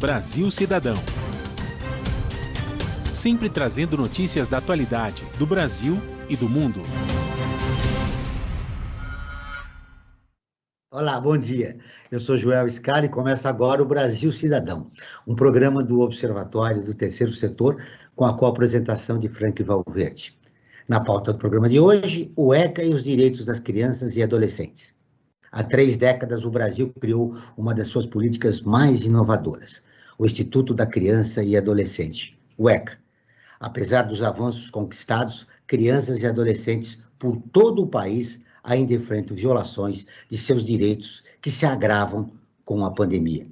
Brasil Cidadão. Sempre trazendo notícias da atualidade, do Brasil e do mundo. Olá, bom dia. Eu sou Joel Scali e começa agora o Brasil Cidadão, um programa do Observatório do Terceiro Setor com a co-apresentação de Frank Valverde. Na pauta do programa de hoje, o ECA e os direitos das crianças e adolescentes. Há 3 décadas, o Brasil criou uma das suas políticas mais inovadoras, o Instituto da Criança e Adolescente, o ECA. Apesar dos avanços conquistados, crianças e adolescentes por todo o país ainda enfrentam violações de seus direitos que se agravam com a pandemia.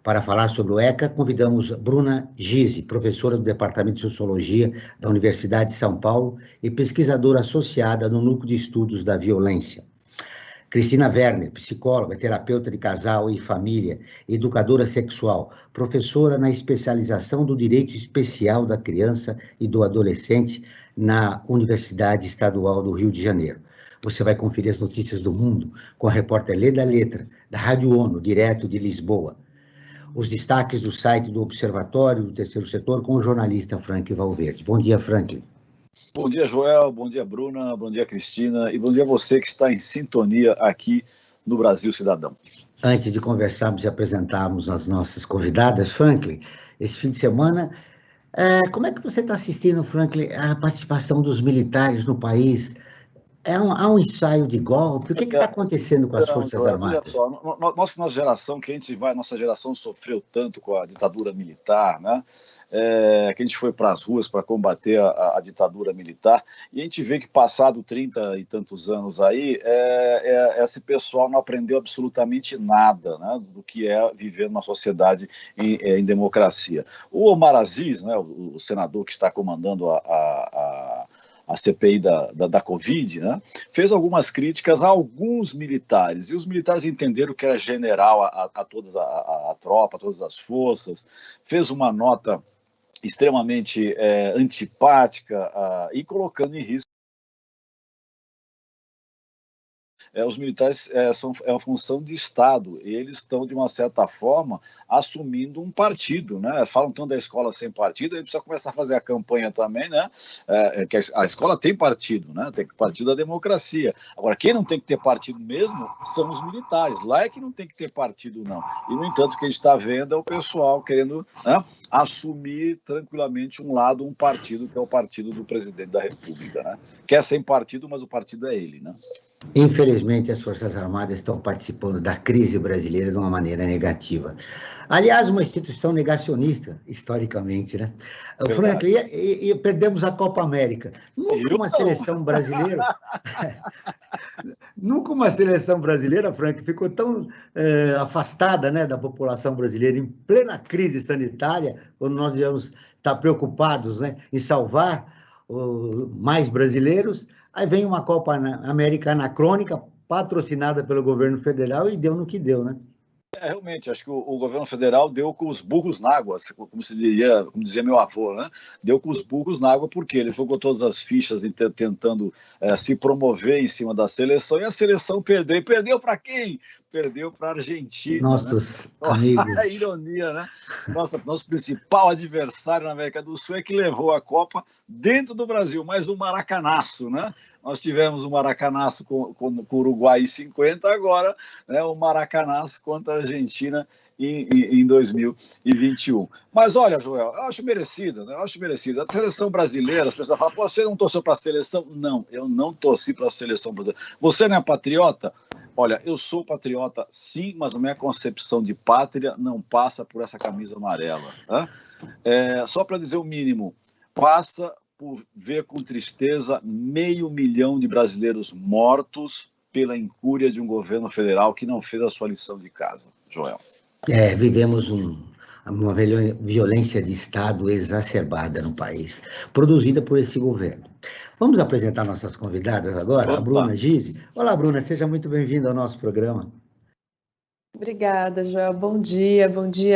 Para falar sobre o ECA, convidamos Bruna Gizzi, professora do Departamento de Sociologia da Universidade de São Paulo e pesquisadora associada no Núcleo de Estudos da Violência. Cristina Werner, psicóloga, terapeuta de casal e família, educadora sexual, professora na especialização do Direito Especial da Criança e do Adolescente na Universidade Estadual do Rio de Janeiro. Você vai conferir as notícias do mundo com a repórter Leda Letra, da Rádio ONU, direto de Lisboa. Os destaques do site do Observatório do Terceiro Setor com o jornalista Frank Valverde. Bom dia, Frank. Bom dia, Joel. Bom dia, Bruna. Bom dia, Cristina. E bom dia a você que está em sintonia aqui no Brasil Cidadão. Antes de conversarmos e apresentarmos as nossas convidadas, Franklin, esse fim de semana, como é que você está assistindo, Franklin, a participação dos militares no país? Há um ensaio de golpe? O que está acontecendo com as Forças Armadas? Olha só, nossa geração, nossa geração sofreu tanto com a ditadura militar, né? Que a gente foi para as ruas para combater a ditadura militar, e a gente vê que passado 30 e tantos anos aí, esse pessoal não aprendeu absolutamente nada, né, do que é viver numa sociedade em democracia. O Omar Aziz, né, o senador que está comandando a CPI da Covid, né, fez algumas críticas a alguns militares, e os militares entenderam que era general a toda a tropa, a todas as forças, fez uma nota extremamente antipática e colocando em risco. Os militares são uma função de Estado, e eles estão, de uma certa forma, assumindo um partido, né? Falam tanto da escola sem partido, aí precisa começar a fazer a campanha também, né? Que a escola tem partido, né? Tem partido da democracia. Agora, quem não tem que ter partido mesmo são os militares. Lá é que não tem que ter partido, não. E, no entanto, o que a gente está vendo é o pessoal querendo, né, assumir tranquilamente um partido, que é o partido do presidente da República, né? Quer sem partido, mas o partido é ele, né? Infelizmente, as Forças Armadas estão participando da crise brasileira de uma maneira negativa. Aliás, uma instituição negacionista, historicamente, né? Frank, e perdemos a Copa América. Nunca uma seleção brasileira, Frank, ficou tão afastada, né, da população brasileira, em plena crise sanitária, quando nós devemos estar preocupados, né, em salvar mais brasileiros. Aí vem uma Copa América anacrônica, patrocinada pelo governo federal, e deu no que deu, né? Realmente, acho que o governo federal deu com os burros na água, como dizia meu avô, né? Deu com os burros na água porque ele jogou todas as fichas tentando se promover em cima da seleção, e a seleção perdeu. E perdeu para quem? Perdeu para a Argentina. Nossos, né? Amigos. A ironia, né? Nosso principal adversário na América do Sul é que levou a Copa dentro do Brasil, mas um maracanaço, né? Nós tivemos um maracanaço com o Uruguai em 50, agora, né, o maracanaço contra a Argentina em 2021. Mas olha, Joel, eu acho merecido, né? Eu acho merecido. A seleção brasileira, as pessoas falam, pô, você não torceu para a seleção? Não, eu não torci para a seleção brasileira. Você não é patriota? Olha, eu sou patriota sim, mas a minha concepção de pátria não passa por essa camisa amarela. Né? Só para dizer o mínimo, passa por ver com tristeza 500 mil de brasileiros mortos pela incúria de um governo federal que não fez a sua lição de casa, Joel. Vivemos uma violência de Estado exacerbada no país, produzida por esse governo. Vamos apresentar nossas convidadas agora, a Bruna Gizzi. Olá, Bruna, seja muito bem-vinda ao nosso programa. Obrigada, Joel. Bom dia,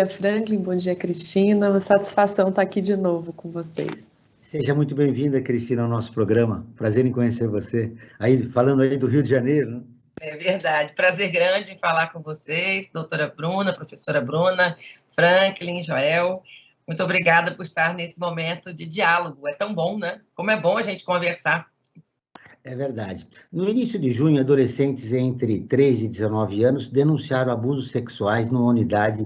Franklin, bom dia, Cristina. Uma satisfação estar aqui de novo com vocês. Seja muito bem-vinda, Cristina, ao nosso programa. Prazer em conhecer você. Falando aí do Rio de Janeiro, né? É verdade. Prazer grande em falar com vocês, doutora Bruna, professora Bruna, Franklin, Joel. Muito obrigada por estar nesse momento de diálogo. É tão bom, né? Como é bom a gente conversar. É verdade. No início de junho, adolescentes entre 13 e 19 anos denunciaram abusos sexuais numa unidade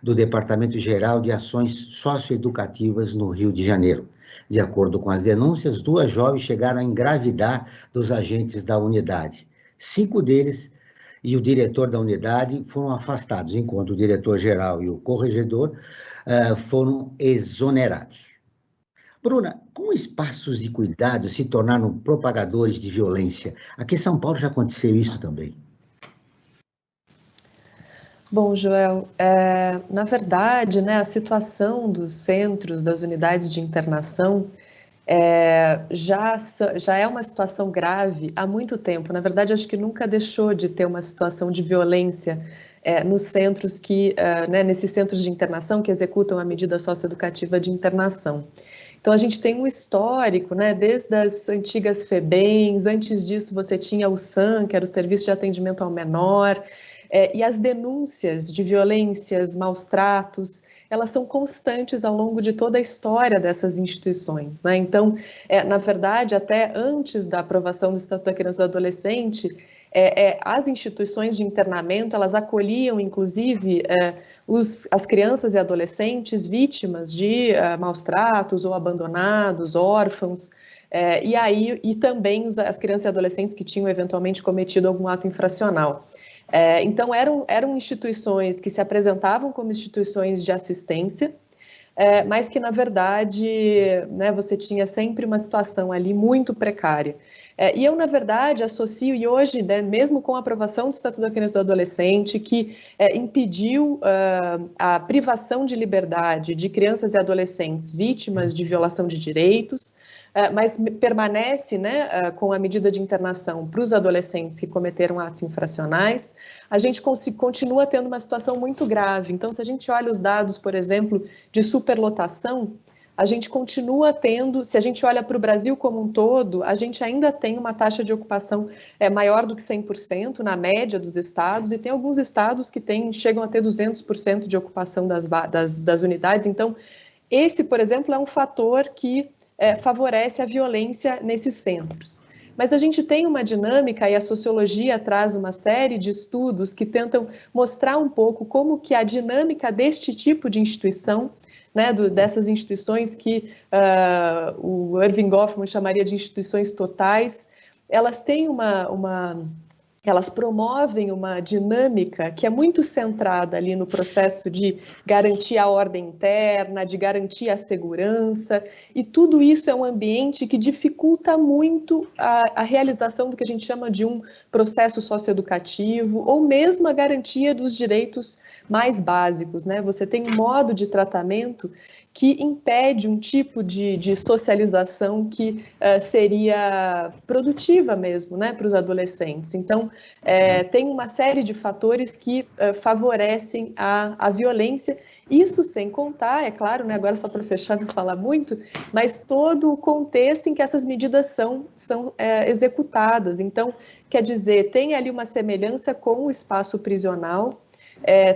do Departamento Geral de Ações Socioeducativas no Rio de Janeiro. De acordo com as denúncias, 2 jovens chegaram a engravidar dos agentes da unidade. 5 deles e o diretor da unidade foram afastados, enquanto o diretor-geral e o corregedor foram exonerados. Bruna, como espaços de cuidado se tornaram propagadores de violência? Aqui em São Paulo já aconteceu isso também. Bom, Joel, na verdade, né, a situação dos centros, das unidades de internação, já é uma situação grave há muito tempo. Na verdade, acho que nunca deixou de ter uma situação de violência nos centros nesses centros de internação que executam a medida socioeducativa de internação. Então, a gente tem um histórico, né, desde as antigas FEBEMs, antes disso você tinha o SAM, que era o Serviço de Atendimento ao Menor, e as denúncias de violências, maus tratos, elas são constantes ao longo de toda a história dessas instituições, né? Então, na verdade, até antes da aprovação do Estatuto da Criança e do Adolescente, as instituições de internamento, elas acolhiam, inclusive, as crianças e adolescentes vítimas de maus tratos ou abandonados, órfãos, e também as crianças e adolescentes que tinham eventualmente cometido algum ato infracional. Então, eram instituições que se apresentavam como instituições de assistência, mas que, na verdade, né, você tinha sempre uma situação ali muito precária. E eu, na verdade, associo, e hoje, né, mesmo com a aprovação do Estatuto da Criança e do Adolescente, que impediu a privação de liberdade de crianças e adolescentes vítimas de violação de direitos, mas permanece, né, com a medida de internação para os adolescentes que cometeram atos infracionais, a gente continua tendo uma situação muito grave. Então, se a gente olha os dados, por exemplo, de superlotação, a gente continua tendo, se a gente olha para o Brasil como um todo, a gente ainda tem uma taxa de ocupação maior do que 100% na média dos estados, e tem alguns estados que chegam a ter 200% de ocupação das unidades. Então, esse, por exemplo, é um fator que favorece a violência nesses centros. Mas a gente tem uma dinâmica, e a sociologia traz uma série de estudos que tentam mostrar um pouco como que a dinâmica deste tipo de instituição, né, dessas instituições que o Irving Goffman chamaria de instituições totais, elas têm elas promovem uma dinâmica que é muito centrada ali no processo de garantir a ordem interna, de garantir a segurança, e tudo isso é um ambiente que dificulta muito a realização do que a gente chama de um processo socioeducativo, ou mesmo a garantia dos direitos mais básicos, né? Você tem um modo de tratamento que impede um tipo de socialização que seria produtiva mesmo, né, para os adolescentes. Então, tem uma série de fatores que favorecem a violência, isso sem contar, é claro, né, agora só para fechar, não falar muito, mas todo o contexto em que essas medidas são executadas. Então, quer dizer, tem ali uma semelhança com o espaço prisional.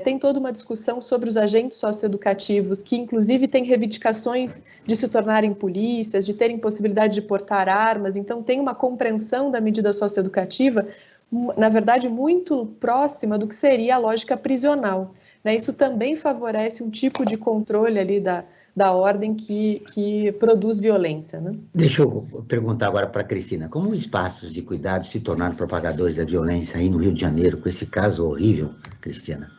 Tem toda uma discussão sobre os agentes socioeducativos, que inclusive têm reivindicações de se tornarem polícias, de terem possibilidade de portar armas. Então tem uma compreensão da medida socioeducativa, na verdade, muito próxima do que seria a lógica prisional, né? Isso também favorece um tipo de controle ali da ordem que produz violência, né? Deixa eu perguntar agora para a Cristina, como espaços de cuidado se tornaram propagadores da violência aí no Rio de Janeiro, com esse caso horrível, Cristina?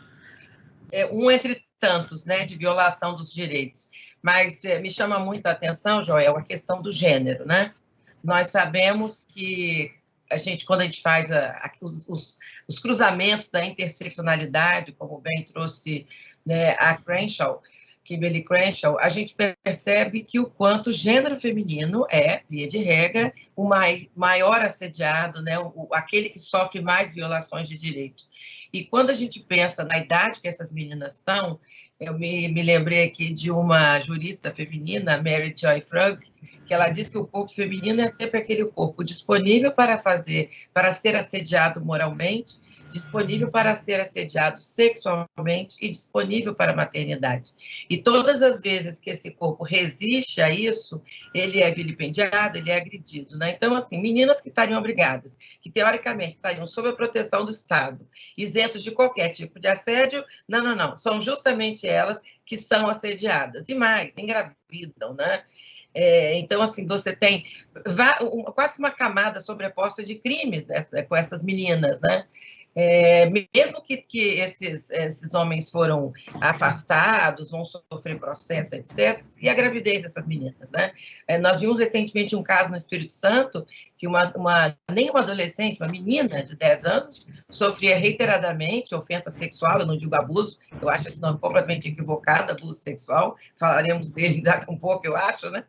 Um entre tantos, né, de violação dos direitos. Mas me chama muito a atenção, Joel, a questão do gênero, né? Nós sabemos que quando a gente faz os cruzamentos da interseccionalidade, como bem trouxe, né, a Kimberly Crenshaw, a gente percebe que o quanto o gênero feminino é, via de regra, o maior assediado, né, aquele que sofre mais violações de direitos. E quando a gente pensa na idade que essas meninas estão, eu me lembrei aqui de uma jurista feminina, Mary Joy Frank, que ela diz que o corpo feminino é sempre aquele corpo disponível para ser assediado moralmente, disponível para ser assediado sexualmente e disponível para a maternidade. E todas as vezes que esse corpo resiste a isso, ele é vilipendiado, ele é agredido, né? Então, assim, meninas que estariam obrigadas, que teoricamente estariam sob a proteção do Estado, isentos de qualquer tipo de assédio, não. São justamente elas que são assediadas. E mais, engravidam, né? Então, assim, você tem quase uma camada sobreposta de crimes com essas meninas, né? Mesmo que esses homens foram afastados, vão sofrer processo, etc., e a gravidez dessas meninas, né? Nós vimos recentemente um caso no Espírito Santo que nem uma adolescente, uma menina de 10 anos, sofria reiteradamente ofensa sexual, eu não digo abuso, eu acho esse nome completamente equivocado, abuso sexual, falaremos dele daqui a um pouco, eu acho, né?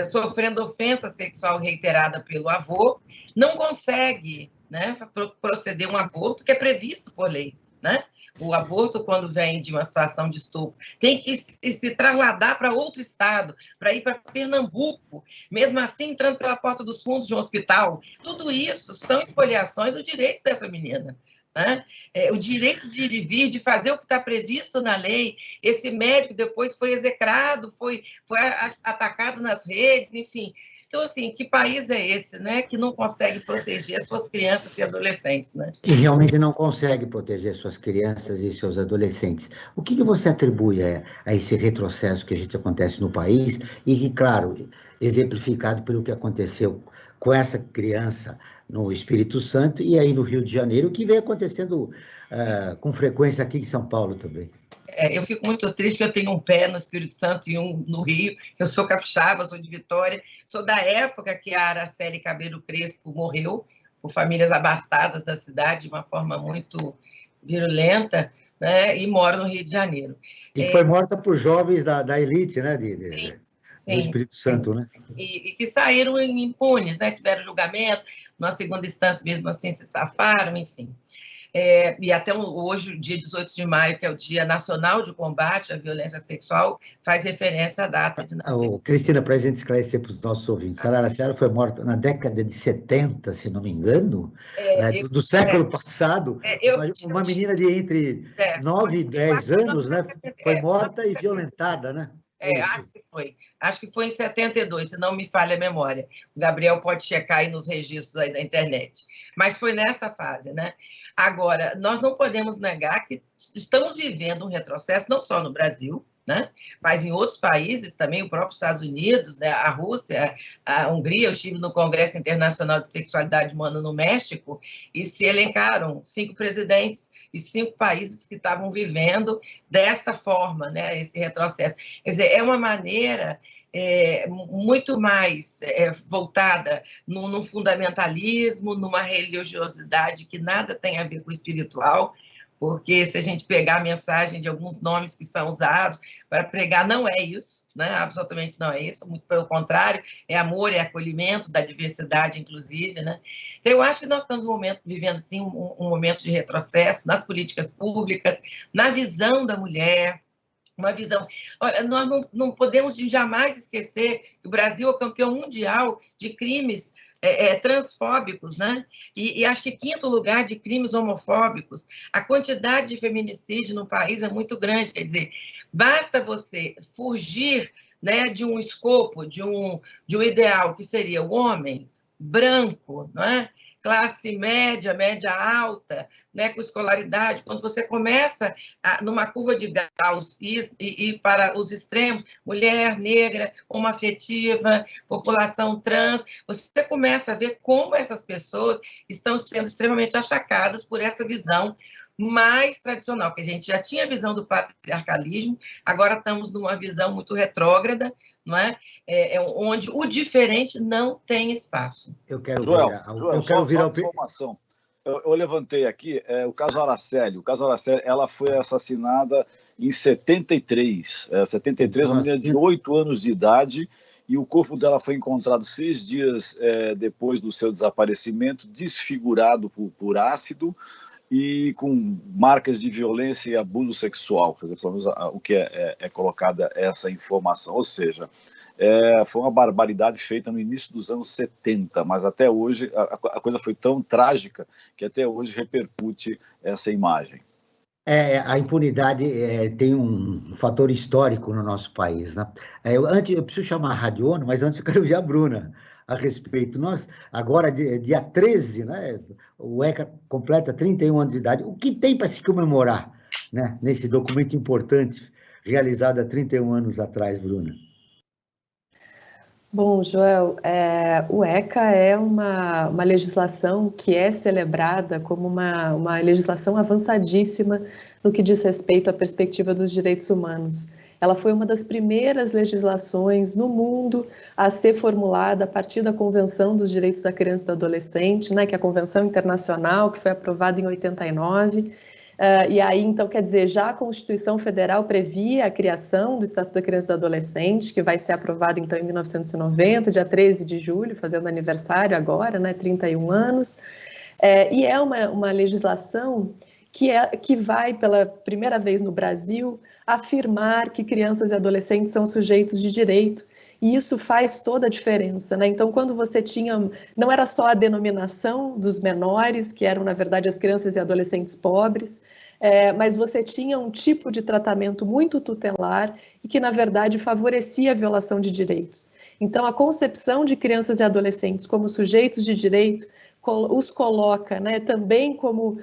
Sofrendo ofensa sexual reiterada pelo avô, não consegue, né, proceder um aborto que é previsto por lei, né? O aborto, quando vem de uma situação de estupro, tem que se trasladar para outro estado, para ir para Pernambuco, mesmo assim entrando pela porta dos fundos de um hospital. Tudo isso são espoliações do direito dessa menina, né? O direito de ir e vir, de fazer o que está previsto na lei. Esse médico depois foi execrado, foi atacado nas redes, enfim. Então, assim, que país é esse, né, que não consegue proteger as suas crianças e adolescentes, né? Que realmente não consegue proteger suas crianças e seus adolescentes. O que você atribui a esse retrocesso que a gente acontece no país e que, claro, exemplificado pelo que aconteceu com essa criança no Espírito Santo e aí no Rio de Janeiro, que vem acontecendo com frequência aqui em São Paulo também? Eu fico muito triste que eu tenho um pé no Espírito Santo e um no Rio. Eu sou capixaba, sou de Vitória, sou da época que a Araceli Cabelo Crespo morreu, por famílias abastadas da cidade, de uma forma muito virulenta, né? E moro no Rio de Janeiro. E foi morta por jovens da elite, né, Sim, do Espírito Santo, né? E que saíram impunes, né? Tiveram julgamento, na segunda instância mesmo assim se safaram, enfim. E até hoje, o dia 18 de maio, que é o Dia Nacional de Combate à Violência Sexual, faz referência à data de nascimento. Cristina, para a gente esclarecer para os nossos ouvintes, a Araceli foi morta na década de 70, se não me engano, do século passado, uma menina de entre 9 e 10 anos, né, foi morta e violentada, né? Acho que foi em 72, se não me falha a memória. O Gabriel pode checar aí nos registros aí da internet. Mas foi nessa fase, né? Agora, nós não podemos negar que estamos vivendo um retrocesso, não só no Brasil, né? Mas em outros países também, o próprio Estados Unidos, né? A Rússia, a Hungria. Eu estive no Congresso Internacional de Sexualidade Humana no México e se elencaram 5 presidentes e 5 países que estavam vivendo desta forma, né? Esse retrocesso. Quer dizer, é uma maneira muito mais voltada num fundamentalismo, numa religiosidade que nada tem a ver com o espiritual, porque se a gente pegar a mensagem de alguns nomes que são usados para pregar, não é isso, né? Absolutamente não é isso, muito pelo contrário, é amor, é acolhimento da diversidade, inclusive, né? Então, eu acho que nós estamos vivendo, sim, um momento de retrocesso nas políticas públicas, na visão da mulher, uma visão... Olha, nós não podemos jamais esquecer que o Brasil é o campeão mundial de crimes transfóbicos, né? E acho que 5º lugar de crimes homofóbicos. A quantidade de feminicídio no país é muito grande, quer dizer, basta você fugir, né, de um escopo, de um ideal que seria o homem branco, não é? Classe média, média alta, né, com escolaridade, quando você começa numa curva de Gauss e para os extremos, mulher, negra, homoafetiva, população trans, você começa a ver como essas pessoas estão sendo extremamente achacadas por essa visão mais tradicional, que a gente já tinha a visão do patriarcalismo, agora estamos numa visão muito retrógrada, não é? Onde o diferente não tem espaço. Eu quero virar informação. Eu levantei aqui o caso Araceli. O caso Araceli, ela foi assassinada em 73. 73, uma menina de 8 anos de idade, e o corpo dela foi encontrado 6 dias depois do seu desaparecimento, desfigurado por ácido e com marcas de violência e abuso sexual, quer dizer, pelo menos o que é colocada essa informação, ou seja, foi uma barbaridade feita no início dos anos 70, mas até hoje a coisa foi tão trágica que até hoje repercute essa imagem. A impunidade tem um fator histórico no nosso país, né? Eu preciso chamar a Rádio ONU, mas antes eu quero ver a Bruna a respeito. Nós, agora, dia 13, né, o ECA completa 31 anos de idade. O que tem para se comemorar, né, nesse documento importante realizado há 31 anos atrás, Bruna? Bom, Joel, o ECA é uma legislação que é celebrada como uma legislação avançadíssima no que diz respeito à perspectiva dos direitos humanos. Ela foi uma das primeiras legislações no mundo a ser formulada a partir da Convenção dos Direitos da Criança e do Adolescente, né, que é a Convenção Internacional, que foi aprovada em 89. E aí, então, quer dizer, já a Constituição Federal previa a criação do Estatuto da Criança e do Adolescente, que vai ser aprovado, então, em 1990, dia 13 de julho, fazendo aniversário agora, né, 31 anos. E é uma legislação que vai, pela primeira vez no Brasil, afirmar que crianças e adolescentes são sujeitos de direito. E isso faz toda a diferença, né? Então, quando você tinha, não era só a denominação dos menores, que eram, na verdade, as crianças e adolescentes pobres, mas você tinha um tipo de tratamento muito tutelar e que, na verdade, favorecia a violação de direitos. Então, a concepção de crianças e adolescentes como sujeitos de direito os coloca, né, também como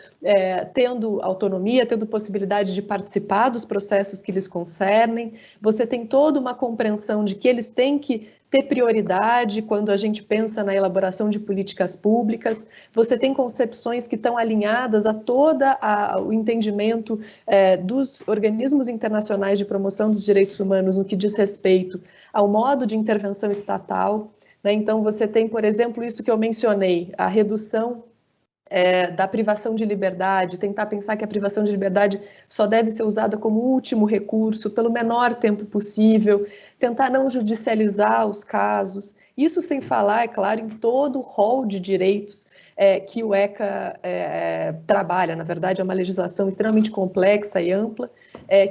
tendo autonomia, tendo possibilidade de participar dos processos que lhes concernem. Você tem toda uma compreensão de que eles têm que ter prioridade quando a gente pensa na elaboração de políticas públicas. Você tem concepções que estão alinhadas a todo o entendimento dos organismos internacionais de promoção dos direitos humanos no que diz respeito ao modo de intervenção estatal. Então, você tem, por exemplo, isso que eu mencionei, a redução da privação de liberdade, tentar pensar que a privação de liberdade só deve ser usada como último recurso, pelo menor tempo possível, tentar não judicializar os casos, isso sem falar, é claro, em todo o rol de direitos que o ECA trabalha. Na verdade, é uma legislação extremamente complexa e ampla,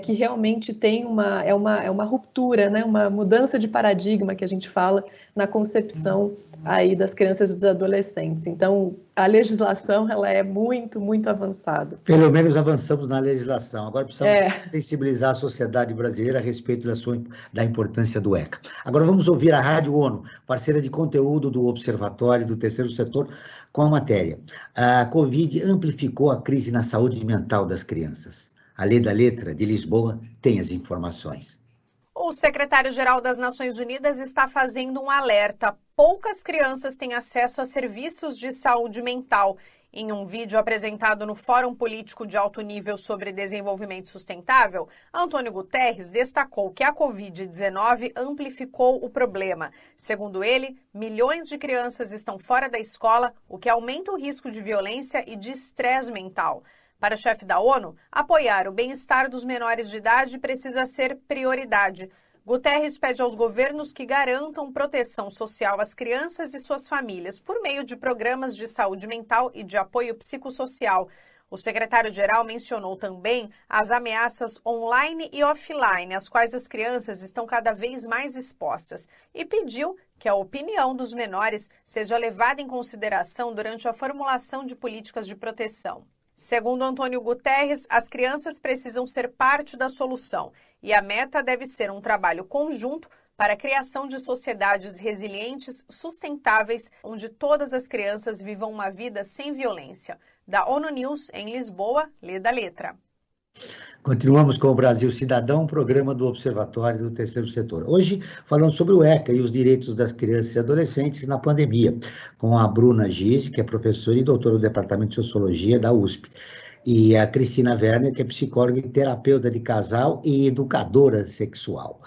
que realmente tem uma ruptura, né, uma mudança de paradigma que a gente fala na concepção aí das crianças e dos adolescentes. Então, a legislação ela é muito, muito avançada. Pelo menos avançamos na legislação. Agora precisamos sensibilizar a sociedade brasileira a respeito da importância do ECA. Agora vamos ouvir a Rádio ONU, parceira de conteúdo do Observatório do Terceiro Setor, com a matéria. A Covid amplificou a crise na saúde mental das crianças. A Lê da Letra, de Lisboa, tem as informações. O secretário-geral das Nações Unidas está fazendo um alerta. Poucas crianças têm acesso a serviços de saúde mental. Em um vídeo apresentado no Fórum Político de Alto Nível sobre Desenvolvimento Sustentável, Antônio Guterres destacou que a Covid-19 amplificou o problema. Segundo ele, milhões de crianças estão fora da escola, o que aumenta o risco de violência e de estresse mental. Para o chefe da ONU, apoiar o bem-estar dos menores de idade precisa ser prioridade. Guterres pede aos governos que garantam proteção social às crianças e suas famílias por meio de programas de saúde mental e de apoio psicossocial. O secretário-geral mencionou também as ameaças online e offline, às quais as crianças estão cada vez mais expostas, e pediu que a opinião dos menores seja levada em consideração durante a formulação de políticas de proteção. Segundo Antônio Guterres, as crianças precisam ser parte da solução e a meta deve ser um trabalho conjunto para a criação de sociedades resilientes, sustentáveis, onde todas as crianças vivam uma vida sem violência. Da ONU News, em Lisboa, Lê da Letra. Continuamos com o Brasil Cidadão, programa do Observatório do Terceiro Setor. Hoje, falando sobre o ECA e os direitos das crianças e adolescentes na pandemia, com a Bruna Gies, que é professora e doutora do Departamento de Sociologia da USP, e a Cristina Werner, que é psicóloga e terapeuta de casal e educadora sexual.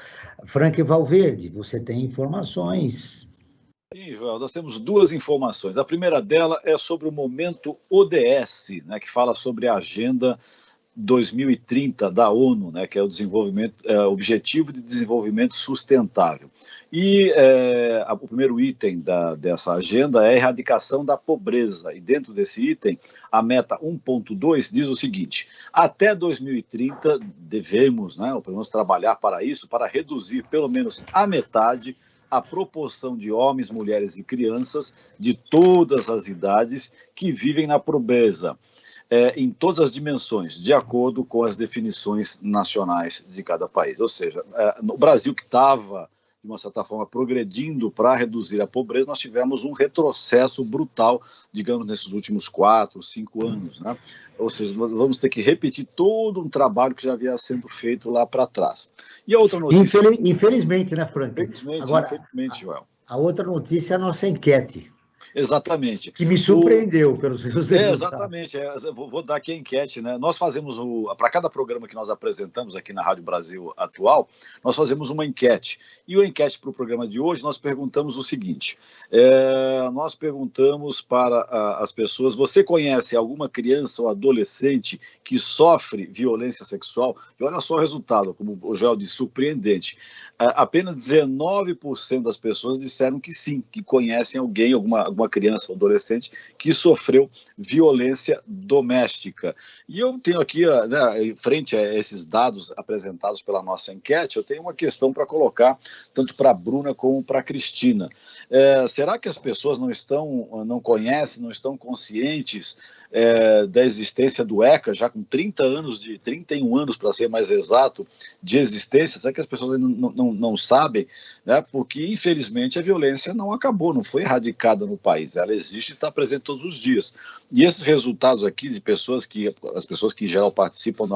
Frank Valverde, você tem informações? Sim, Joel, nós temos duas informações. A primeira dela é sobre o Momento ODS, né, que fala sobre a agenda 2030 da ONU, né, que é o Objetivo de Desenvolvimento Sustentável. E o primeiro item dessa agenda é a erradicação da pobreza. E dentro desse item, a meta 1.2 diz o seguinte: até 2030 devemos, né, ou pelo menos trabalhar para isso, para reduzir pelo menos a metade a proporção de homens, mulheres e crianças de todas as idades que vivem na pobreza. Em todas as dimensões, de acordo com as definições nacionais de cada país. Ou seja, no Brasil, que estava, de uma certa forma, progredindo para reduzir a pobreza, nós tivemos um retrocesso brutal, digamos, nesses últimos 4, 5 anos, né? Ou seja, nós vamos ter que repetir todo um trabalho que já havia sendo feito lá para trás. E a outra notícia... Infelizmente, né, Frank? Infelizmente, Joel. A outra notícia é a nossa enquete. Exatamente. Que me surpreendeu pelos resultados. Exatamente. Vou dar aqui a enquete, né? Nós fazemos, para cada programa que nós apresentamos aqui na Rádio Brasil Atual, nós fazemos uma enquete. E a enquete para o programa de hoje, nós perguntamos o seguinte, nós perguntamos para as pessoas: você conhece alguma criança ou adolescente que sofre violência sexual? E olha só o resultado, como o Joel disse, surpreendente. Apenas 19% das pessoas disseram que sim, que conhecem alguém, alguma criança ou adolescente que sofreu violência doméstica. E eu tenho aqui, né, frente a esses dados apresentados pela nossa enquete, eu tenho uma questão para colocar, tanto para a Bruna como para a Cristina. Será que as pessoas não conhecem, não estão conscientes da existência do ECA, já com 31 anos, para ser mais exato, de existência? Será que as pessoas ainda não sabem, né? Porque, infelizmente, a violência não acabou, não foi erradicada no país. Ela existe e está presente todos os dias. E esses resultados aqui de as pessoas que em geral participam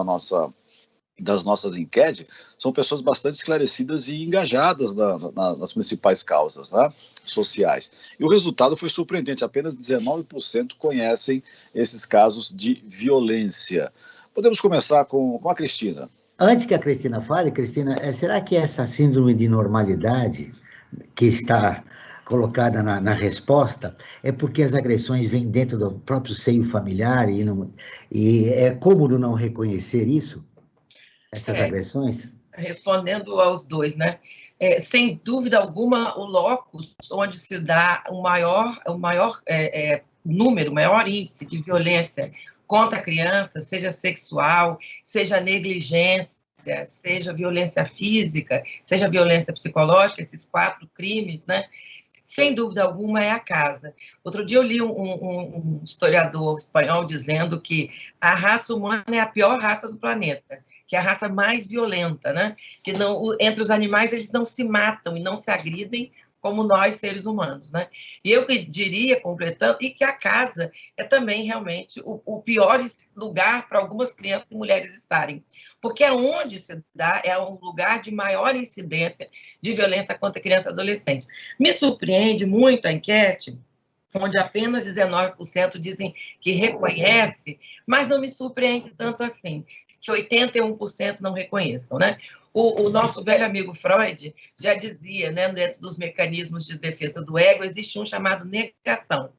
das nossas enquetes, são pessoas bastante esclarecidas e engajadas nas principais causas, né, sociais. E o resultado foi surpreendente: apenas 19% conhecem esses casos de violência. Podemos começar com a Cristina. Antes que a Cristina fale, Cristina, será que essa síndrome de normalidade que está colocada na resposta é porque as agressões vêm dentro do próprio seio familiar e é cômodo não reconhecer isso? Essas agressões? Respondendo aos dois, né? Sem dúvida alguma, o locus onde se dá o maior número, o maior índice de violência contra a criança, seja sexual, seja negligência, seja violência física, seja violência psicológica, esses 4 crimes, né? Sem dúvida alguma, é a casa. Outro dia eu li um historiador espanhol dizendo que a raça humana é a pior raça do planeta, que é a raça mais violenta, né? Que entre os animais eles não se matam e não se agridem como nós, seres humanos, né? E eu diria, completando, e que a casa é também realmente o pior lugar para algumas crianças e mulheres estarem, porque é onde se dá, é um lugar de maior incidência de violência contra criança e adolescente. Me surpreende muito a enquete, onde apenas 19% dizem que reconhece, mas não me surpreende tanto assim, que 81% não reconheçam, né? O nosso velho amigo Freud já dizia, né, dentro dos mecanismos de defesa do ego, existe um chamado negação.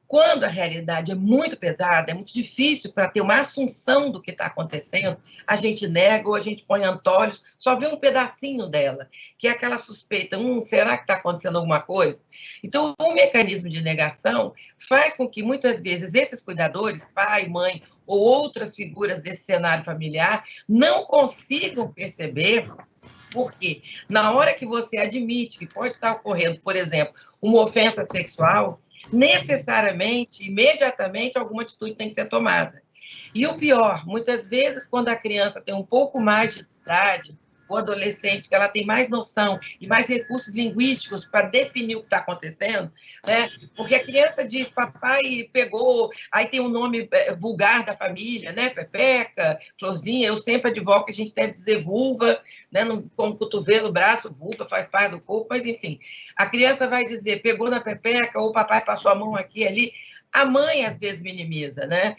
Quando a realidade é muito pesada, é muito difícil para ter uma assunção do que está acontecendo, a gente nega ou a gente põe antolhos, só vê um pedacinho dela, que é aquela suspeita, será que está acontecendo alguma coisa? Então, o mecanismo de negação faz com que, muitas vezes, esses cuidadores, pai, mãe ou outras figuras desse cenário familiar, não consigam perceber, porque na hora que você admite que pode estar ocorrendo, por exemplo, uma ofensa sexual, necessariamente, imediatamente, alguma atitude tem que ser tomada. E o pior, muitas vezes, quando a criança tem um pouco mais de idade, o adolescente, que ela tem mais noção e mais recursos linguísticos para definir o que está acontecendo, né? Porque a criança diz, papai pegou, aí tem um nome vulgar da família, né? Pepeca, Florzinha, eu sempre advogo que a gente deve dizer vulva, né? Como cotovelo, braço, vulva, faz parte do corpo, mas enfim. A criança vai dizer, pegou na pepeca, ou o papai passou a mão aqui e ali. A mãe, às vezes, minimiza, né?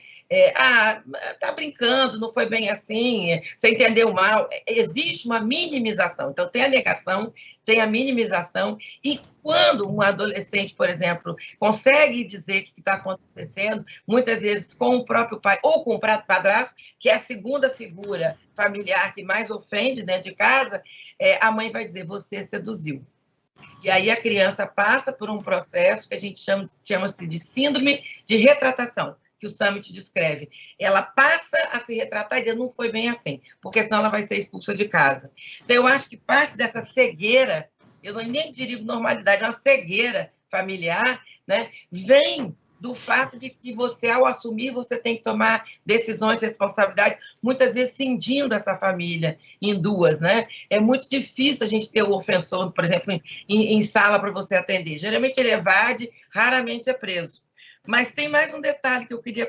tá brincando, não foi bem assim, você entendeu mal. Existe uma minimização. Então, tem a negação, tem a minimização, e quando um adolescente, por exemplo, consegue dizer o que está acontecendo, muitas vezes com o próprio pai ou com o padrasto, que é a segunda figura familiar que mais ofende dentro de casa, a mãe vai dizer, você seduziu. E aí a criança passa por um processo que a gente chama-se de síndrome de retratação, que o Summit descreve. Ela passa a se retratar e dizer, não foi bem assim, porque senão ela vai ser expulsa de casa. Então, eu acho que parte dessa cegueira, eu nem digo normalidade, é uma cegueira familiar, né, vem do fato de que você, ao assumir, você tem que tomar decisões, responsabilidades, muitas vezes cindindo essa família em duas, né? É muito difícil a gente ter o ofensor, por exemplo, em sala para você atender. Geralmente ele evade, raramente é preso. Mas tem mais um detalhe que eu queria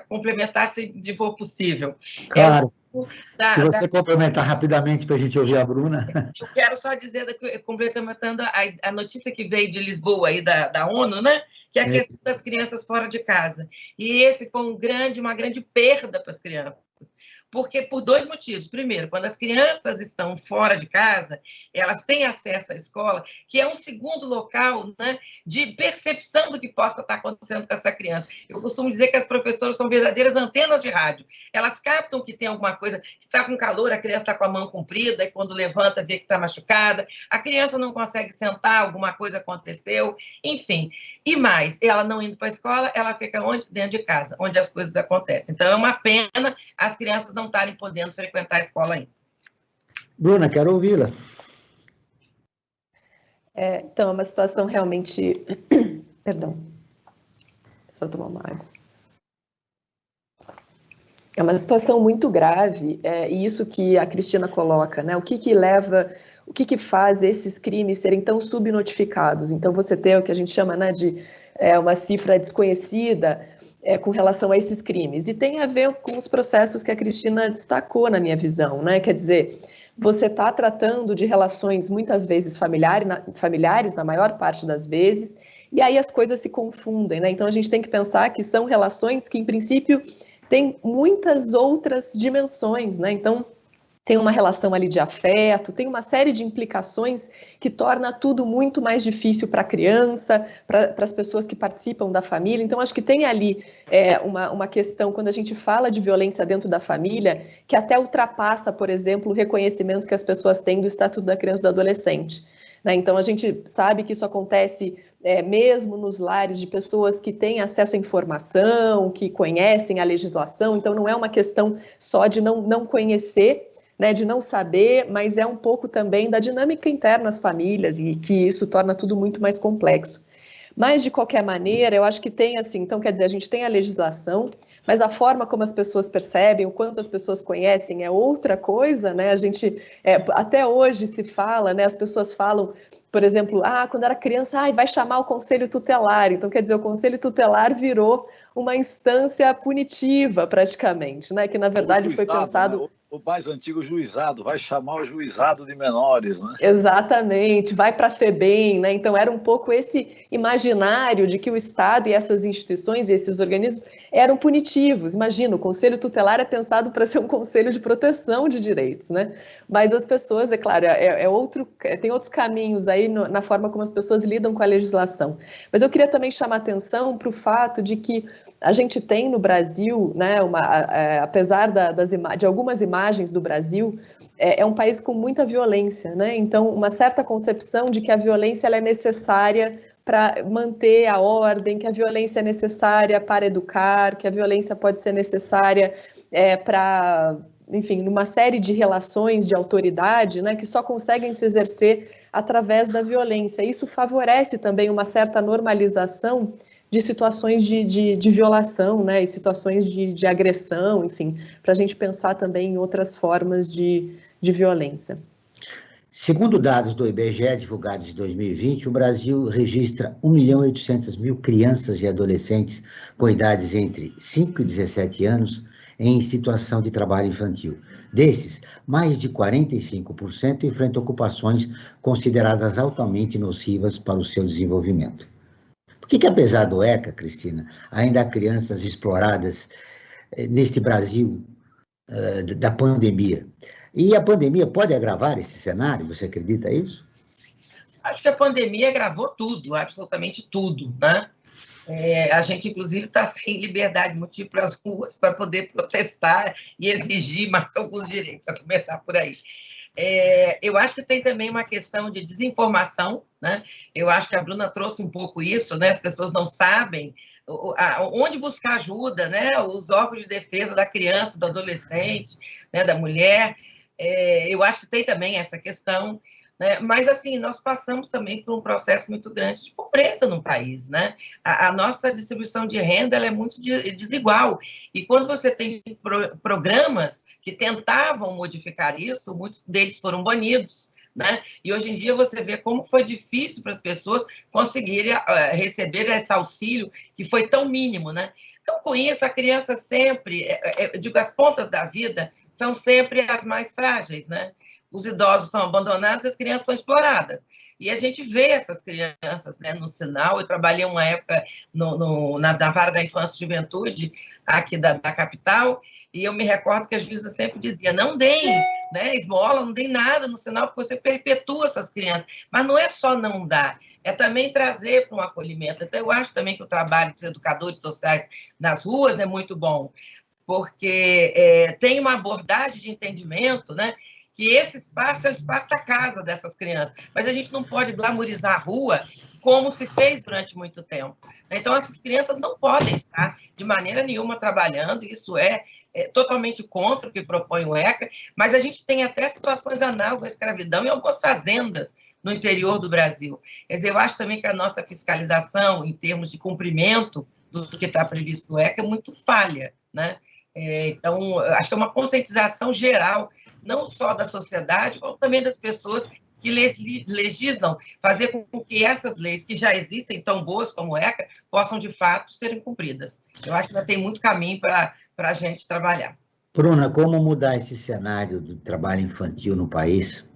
complementar, se for possível. Claro. Se você complementar rapidamente para a gente ouvir a Bruna. Eu quero só dizer, complementando a notícia que veio de Lisboa, aí da ONU, né? Que é a questão das crianças fora de casa. E esse foi uma grande perda para as crianças. Porque por dois motivos. Primeiro, quando as crianças estão fora de casa, elas têm acesso à escola, que é um segundo local, né, de percepção do que possa estar acontecendo com essa criança. Eu costumo dizer que as professoras são verdadeiras antenas de rádio. Elas captam que tem alguma coisa, que está com calor, a criança está com a mão comprida, e quando levanta, vê que está machucada. A criança não consegue sentar, alguma coisa aconteceu, enfim. E mais, ela não indo para a escola, ela fica onde? Dentro de casa, onde as coisas acontecem. Então, é uma pena as crianças não estarem podendo frequentar a escola ainda. Bruna, quero ouvi-la. Então, é uma situação realmente... Perdão. Só tomar uma água. É uma situação muito grave, e isso que a Cristina coloca, né? O que faz esses crimes serem tão subnotificados? Então, você tem o que a gente chama, né, de uma cifra desconhecida com relação a esses crimes. E tem a ver com os processos que a Cristina destacou, na minha visão, né? Quer dizer, você está tratando de relações muitas vezes familiares, na maior parte das vezes, e aí as coisas se confundem, né? Então, a gente tem que pensar que são relações que, em princípio, têm muitas outras dimensões, né? Então, tem uma relação ali de afeto, tem uma série de implicações que torna tudo muito mais difícil para a criança, para as pessoas que participam da família. Então, acho que tem ali uma questão, quando a gente fala de violência dentro da família, que até ultrapassa, por exemplo, o reconhecimento que as pessoas têm do Estatuto da Criança e do Adolescente, né? Então, a gente sabe que isso acontece mesmo nos lares de pessoas que têm acesso à informação, que conhecem a legislação. Então, não é uma questão só de não conhecer, né, de não saber, mas é um pouco também da dinâmica interna das famílias e que isso torna tudo muito mais complexo. Mas, de qualquer maneira, eu acho que tem assim, então, quer dizer, a gente tem a legislação, mas a forma como as pessoas percebem, o quanto as pessoas conhecem é outra coisa, né? A gente, até hoje se fala, né, as pessoas falam, por exemplo, quando era criança, vai chamar o conselho tutelar. Então, quer dizer, o conselho tutelar virou uma instância punitiva, praticamente, né? Que, na verdade, foi pensado... Né? O mais antigo juizado, vai chamar o juizado de menores, né? Exatamente, vai para a FEBEM, né? Então era um pouco esse imaginário de que o Estado e essas instituições e esses organismos eram punitivos. Imagina, o Conselho Tutelar é pensado para ser um conselho de proteção de direitos, né? Mas as pessoas, é claro, tem outros caminhos aí na forma como as pessoas lidam com a legislação. Mas eu queria também chamar atenção para o fato de que a gente tem no Brasil, né, apesar de algumas imagens do Brasil, é um país com muita violência, né? Então, uma certa concepção de que a violência ela é necessária para manter a ordem, que a violência é necessária para educar, que a violência pode ser necessária para, enfim, numa série de relações de autoridade, né, que só conseguem se exercer através da violência. Isso favorece também uma certa normalização de situações de violação, né, e situações de agressão, enfim, para a gente pensar também em outras formas de violência. Segundo dados do IBGE divulgados em 2020, o Brasil registra 1.800.000 crianças e adolescentes com idades entre 5 e 17 anos em situação de trabalho infantil. Desses, mais de 45% enfrentam ocupações consideradas altamente nocivas para o seu desenvolvimento. Por que apesar do ECA, Cristina, ainda há crianças exploradas neste Brasil da pandemia. E a pandemia pode agravar esse cenário? Você acredita nisso? Acho que a pandemia agravou tudo, absolutamente tudo, né? A gente, inclusive, está sem liberdade, motivo para as ruas, para poder protestar e exigir mais alguns direitos, a começar por aí. Eu acho que tem também uma questão de desinformação, né? Eu acho que a Bruna trouxe um pouco isso, né? As pessoas não sabem onde buscar ajuda, né? Os órgãos de defesa da criança, do adolescente, né? Da mulher. Eu acho que tem também essa questão, né? Mas, assim, nós passamos também por um processo muito grande de pobreza no país, né? A nossa distribuição de renda ela é muito desigual. E quando você tem programas que tentavam modificar isso, muitos deles foram banidos, né? E hoje em dia você vê como foi difícil para as pessoas conseguirem receber esse auxílio que foi tão mínimo, né? Então, com isso, a criança sempre, eu digo, as pontas da vida são sempre as mais frágeis, né? Os idosos são abandonados, as crianças são exploradas. E a gente vê essas crianças, né, no sinal. Eu trabalhei uma época na Vara da Infância e Juventude, aqui da capital, e eu me recordo que a juíza sempre dizia, não deem, né, esmola, não deem nada no sinal, porque você perpetua essas crianças. Mas não é só não dar, é também trazer para um acolhimento. Então, eu acho também que o trabalho dos educadores sociais nas ruas é muito bom, porque tem uma abordagem de entendimento, né, que esse espaço é o espaço da casa dessas crianças. Mas a gente não pode glamorizar a rua como se fez durante muito tempo. Então, essas crianças não podem estar de maneira nenhuma trabalhando, isso é totalmente contra o que propõe o ECA, mas a gente tem até situações análogas à escravidão em algumas fazendas no interior do Brasil. Quer dizer, eu acho também que a nossa fiscalização, em termos de cumprimento do que está previsto no ECA, é muito falha, né? Então, acho que é uma conscientização geral, não só da sociedade, como também das pessoas que legislam, fazer com que essas leis que já existem, tão boas como o ECA, possam, de fato, serem cumpridas. Eu acho que ainda tem muito caminho para a gente trabalhar. Bruna, como mudar esse cenário do trabalho infantil no país?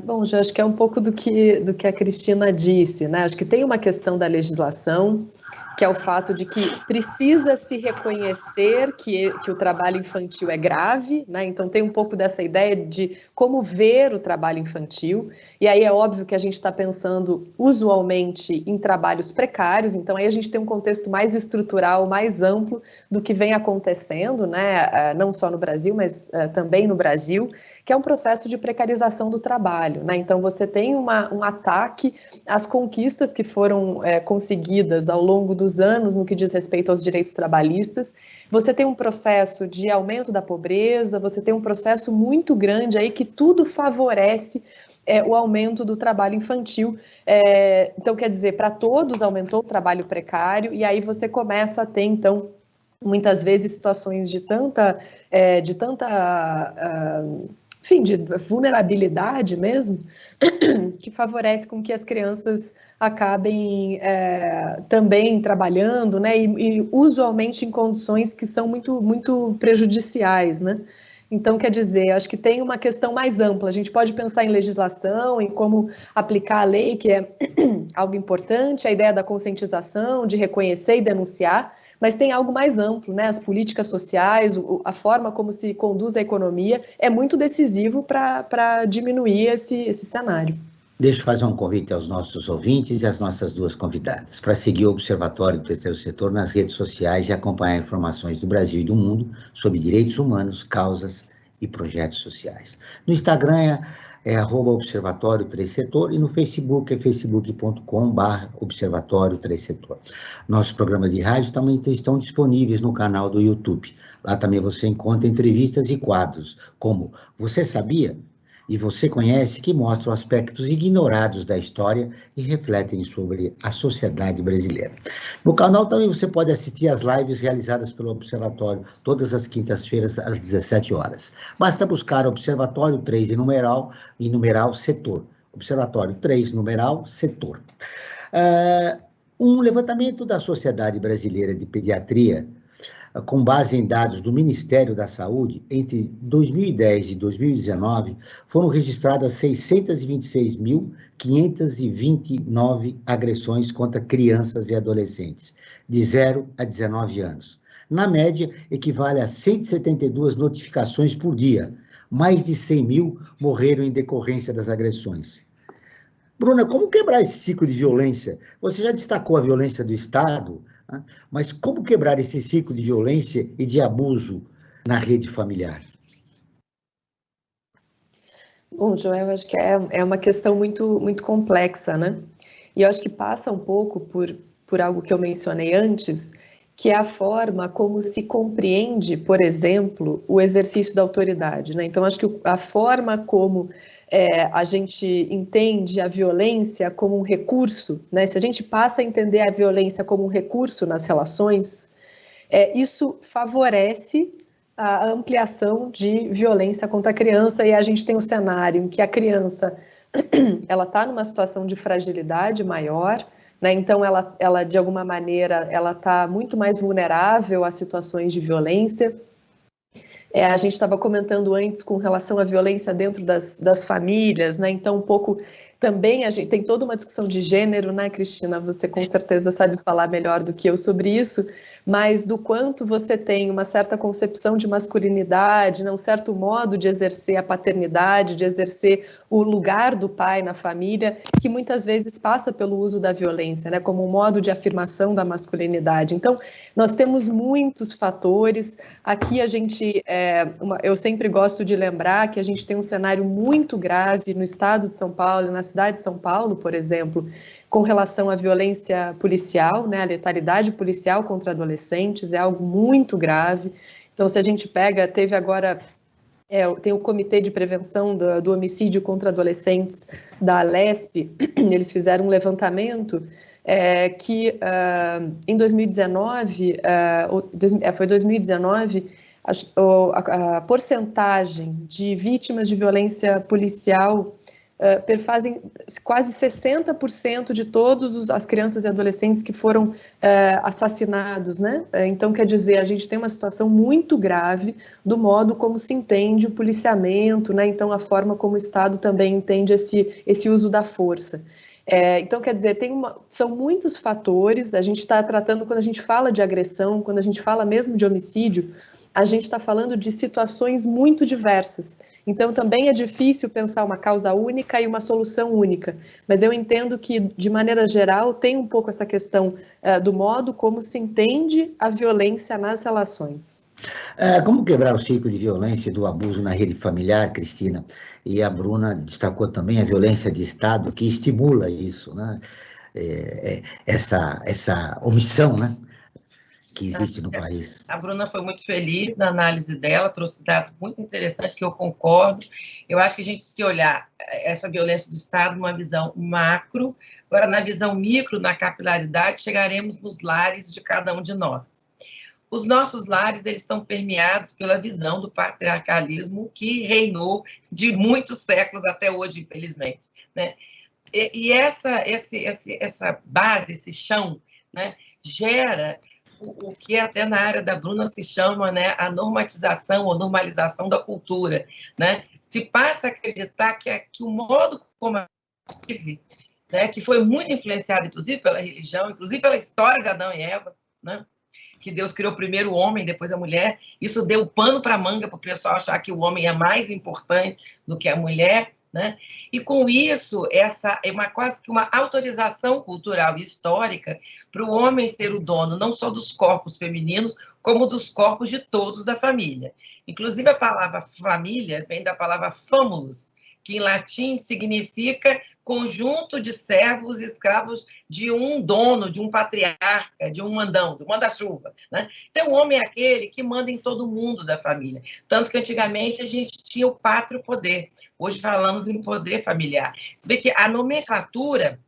Bom, já acho que é um pouco do que a Cristina disse, né? Acho que tem uma questão da legislação, que é o fato de que precisa se reconhecer que o trabalho infantil é grave, né? Então tem um pouco dessa ideia de como ver o trabalho infantil, e aí é óbvio que a gente está pensando usualmente em trabalhos precários, então aí a gente tem um contexto mais estrutural, mais amplo do que vem acontecendo, né? Não só no Brasil, mas também no Brasil, que é um processo de precarização do trabalho, né? Então você tem um ataque às conquistas que foram conseguidas ao longo dos anos no que diz respeito aos direitos trabalhistas, você tem um processo de aumento da pobreza, você tem um processo muito grande aí que tudo favorece o aumento do trabalho infantil. Então, quer dizer, para todos aumentou o trabalho precário, e aí você começa a ter, então, muitas vezes situações de tanta enfim, de vulnerabilidade mesmo, que favorece com que as crianças acabem também trabalhando, né, e usualmente em condições que são muito, muito prejudiciais, né. Então, quer dizer, acho que tem uma questão mais ampla, a gente pode pensar em legislação, em como aplicar a lei, que é algo importante, a ideia da conscientização, de reconhecer e denunciar, mas tem algo mais amplo, né? As políticas sociais, a forma como se conduz a economia é muito decisivo para diminuir esse cenário. Deixa eu fazer um convite aos nossos ouvintes e às nossas duas convidadas para seguir o Observatório do Terceiro Setor nas redes sociais e acompanhar informações do Brasil e do mundo sobre direitos humanos, causas e projetos sociais. No Instagram é @Observatório 3 Setor e no Facebook é facebook.com/Observatório 3 Setor. Nossos programas de rádio também estão disponíveis no canal do YouTube. Lá também você encontra entrevistas e quadros, como Você Sabia? E Você Conhece, que mostram aspectos ignorados da história e refletem sobre a sociedade brasileira. No canal também você pode assistir às lives realizadas pelo Observatório todas as quintas-feiras às 17 horas. Basta buscar Observatório 3 em numeral Setor. Observatório 3, numeral Setor. Um levantamento da Sociedade Brasileira de Pediatria com base em dados do Ministério da Saúde, entre 2010 e 2019, foram registradas 626.529 agressões contra crianças e adolescentes, de 0 a 19 anos. Na média, equivale a 172 notificações por dia. Mais de 100 mil morreram em decorrência das agressões. Bruna, como quebrar esse ciclo de violência? Você já destacou a violência do Estado, né? Mas como quebrar esse ciclo de violência e de abuso na rede familiar? Bom, Joel, acho que é uma questão muito, muito complexa, né? E eu acho que passa um pouco por algo que eu mencionei antes, que é a forma como se compreende, por exemplo, o exercício da autoridade, né? Então, acho que a forma como a gente entende a violência como um recurso, né? Se a gente passa a entender a violência como um recurso nas relações, isso favorece a ampliação de violência contra a criança, e a gente tem um cenário em que a criança ela está numa situação de fragilidade maior, né? Então ela de alguma maneira ela está muito mais vulnerável a situações de violência. A gente estava comentando antes com relação à violência dentro das famílias, né? Então, um pouco também a gente tem toda uma discussão de gênero, né, Cristina? Você com certeza sabe falar melhor do que eu sobre isso, mas do quanto você tem uma certa concepção de masculinidade, né, um certo modo de exercer a paternidade, de exercer o lugar do pai na família, que muitas vezes passa pelo uso da violência, né, como um modo de afirmação da masculinidade. Então, nós temos muitos fatores. Aqui a gente, eu sempre gosto de lembrar que a gente tem um cenário muito grave no estado de São Paulo, na cidade de São Paulo, por exemplo, com relação à violência policial, né, a letalidade policial contra adolescentes, é algo muito grave. Então, se a gente pega, teve agora, tem o Comitê de Prevenção do Homicídio contra Adolescentes da Alesp, eles fizeram um levantamento que em 2019, foi 2019, a porcentagem de vítimas de violência policial perfazem quase 60% de todas as crianças e adolescentes que foram assassinados, né? Então, quer dizer, a gente tem uma situação muito grave do modo como se entende o policiamento, né? Então, a forma como o Estado também entende esse uso da força. Então, quer dizer, são muitos fatores. A gente está tratando, quando a gente fala de agressão, quando a gente fala mesmo de homicídio, a gente está falando de situações muito diversas. Então, também é difícil pensar uma causa única e uma solução única, mas eu entendo que, de maneira geral, tem um pouco essa questão do modo como se entende a violência nas relações. Como quebrar o ciclo de violência e do abuso na rede familiar, Cristina? E a Bruna destacou também a violência de Estado, que estimula isso, né? Essa omissão, né, que existe no país. A Bruna foi muito feliz na análise dela, trouxe dados muito interessantes que eu concordo. Eu acho que a gente, se olhar essa violência do Estado numa visão macro, agora na visão micro, na capilaridade, chegaremos nos lares de cada um de nós. Os nossos lares, eles estão permeados pela visão do patriarcalismo que reinou de muitos séculos até hoje, infelizmente, né? E essa base, esse chão, né, gera o que até na área da Bruna se chama, né, a normatização ou normalização da cultura, né? Se passa a acreditar que o modo como a gente vive, né, que foi muito influenciado, inclusive, pela religião, inclusive pela história de Adão e Eva, né? Que Deus criou primeiro o homem, depois a mulher. Isso deu pano para a manga para o pessoal achar que o homem é mais importante do que a mulher, né? E com isso, essa é quase que uma autorização cultural e histórica para o homem ser o dono não só dos corpos femininos, como dos corpos de todos da família. Inclusive, a palavra família vem da palavra famulus, que em latim significa conjunto de servos e escravos de um dono, de um patriarca, de um mandão, do manda-chuva, né? Então, o homem é aquele que manda em todo mundo da família. Tanto que, antigamente, a gente tinha o pátrio poder. Hoje falamos em poder familiar. Você vê que a nomenclatura,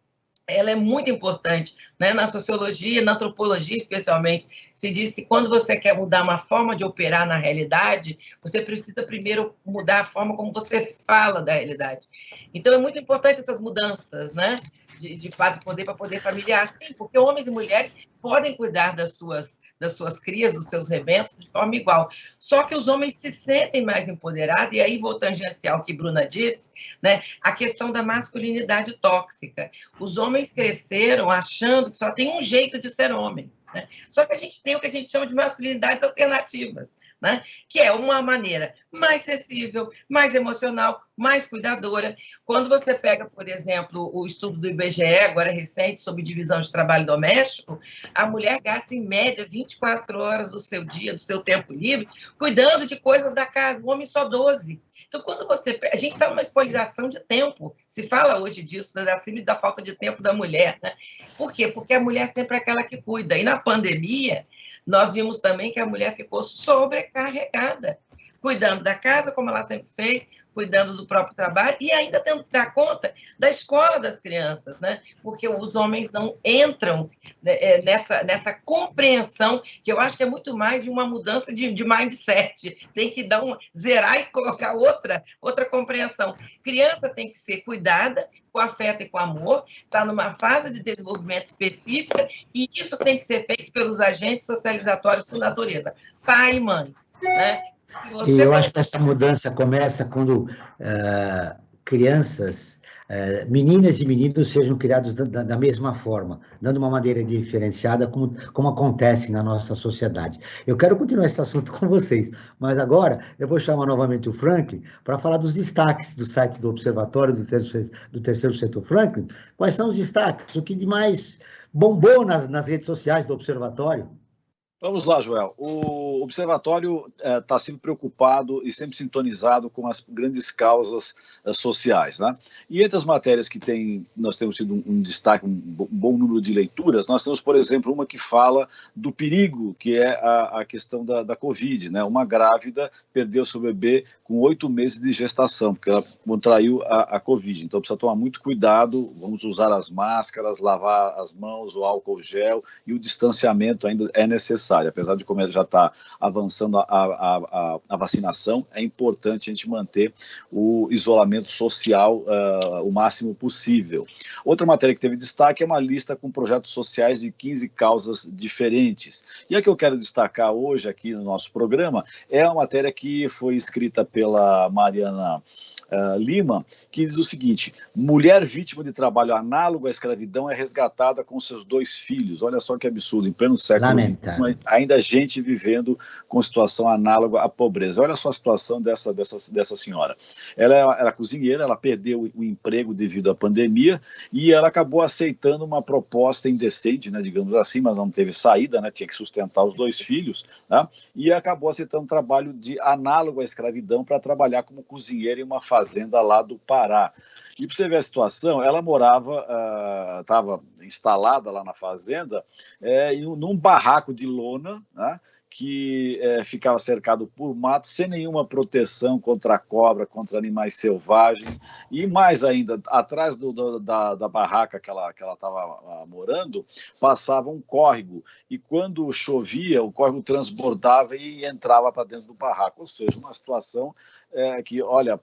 ela é muito importante, né? Na sociologia, na antropologia, especialmente, se diz que quando você quer mudar uma forma de operar na realidade, você precisa primeiro mudar a forma como você fala da realidade. Então, é muito importante essas mudanças, né, de pátrio poder para poder familiar, sim, porque homens e mulheres podem cuidar das suas das suas crias, dos seus rebentos, de forma igual. Só que os homens se sentem mais empoderados, e aí vou tangenciar o que Bruna disse, né? A questão da masculinidade tóxica. Os homens cresceram achando que só tem um jeito de ser homem, né? Só que a gente tem o que a gente chama de masculinidades alternativas, né? Que é uma maneira mais sensível, mais emocional, mais cuidadora. Quando você pega, por exemplo, o estudo do IBGE, agora recente, sobre divisão de trabalho doméstico, a mulher gasta, em média, 24 horas do seu dia, do seu tempo livre, cuidando de coisas da casa, o homem só 12. Então, quando você... A gente está numa espoliação de tempo. Se fala hoje disso, da síndrome da falta de tempo da mulher, né? Por quê? Porque a mulher sempre é aquela que cuida. E na pandemia, nós vimos também que a mulher ficou sobrecarregada, cuidando da casa, como ela sempre fez, cuidando do próprio trabalho e ainda tendo que dar conta da escola das crianças, né? Porque os homens não entram nessa compreensão, que eu acho que é muito mais de uma mudança de mindset. Tem que zerar e colocar outra compreensão. Criança tem que ser cuidada com afeto e com amor, está numa fase de desenvolvimento específica, e isso tem que ser feito pelos agentes socializatórios por natureza, pai e mãe, né? E eu acho que essa mudança começa quando crianças, meninas e meninos sejam criados da mesma forma, dando uma maneira diferenciada, como acontece na nossa sociedade. Eu quero continuar esse assunto com vocês, mas agora eu vou chamar novamente o Franklin para falar dos destaques do site do Observatório do Terceiro Setor. Franklin, quais são os destaques? O que de mais bombou nas redes sociais do Observatório? Vamos lá, Joel. O Observatório está sempre preocupado e sempre sintonizado com as grandes causas sociais, né? E entre as matérias que nós temos tido um destaque, um bom número de leituras, nós temos, por exemplo, uma que fala do perigo, que é a questão da Covid, né? Uma grávida perdeu seu bebê com 8 meses de gestação, porque ela contraiu a Covid. Então, precisa tomar muito cuidado, vamos usar as máscaras, lavar as mãos, o álcool gel, e o distanciamento ainda é necessário. Apesar de como já está avançando a vacinação, é importante a gente manter o isolamento social o máximo possível. Outra matéria que teve destaque é uma lista com projetos sociais de 15 causas diferentes. E a que eu quero destacar hoje aqui no nosso programa é uma matéria que foi escrita pela Mariana Lima, que diz o seguinte: mulher vítima de trabalho análogo à escravidão é resgatada com seus 2 filhos. Olha só que absurdo, em pleno século XXI, ainda gente vivendo com situação análoga à pobreza. Olha só a situação dessa senhora. Ela era cozinheira, ela perdeu o emprego devido à pandemia e ela acabou aceitando uma proposta indecente, né, digamos assim, mas não teve saída, né, tinha que sustentar os 2 filhos, né, e acabou aceitando um trabalho de análogo à escravidão para trabalhar como cozinheira em uma fazenda lá do Pará. E para você ver a situação, ela estava instalada lá na fazenda, num barraco de lona, né, que ficava cercado por mato, sem nenhuma proteção contra a cobra, contra animais selvagens, e mais ainda, atrás da barraca que ela estava morando, passava um córrego, e quando chovia, o córrego transbordava e entrava para dentro do barraco, ou seja, uma situação que, olha,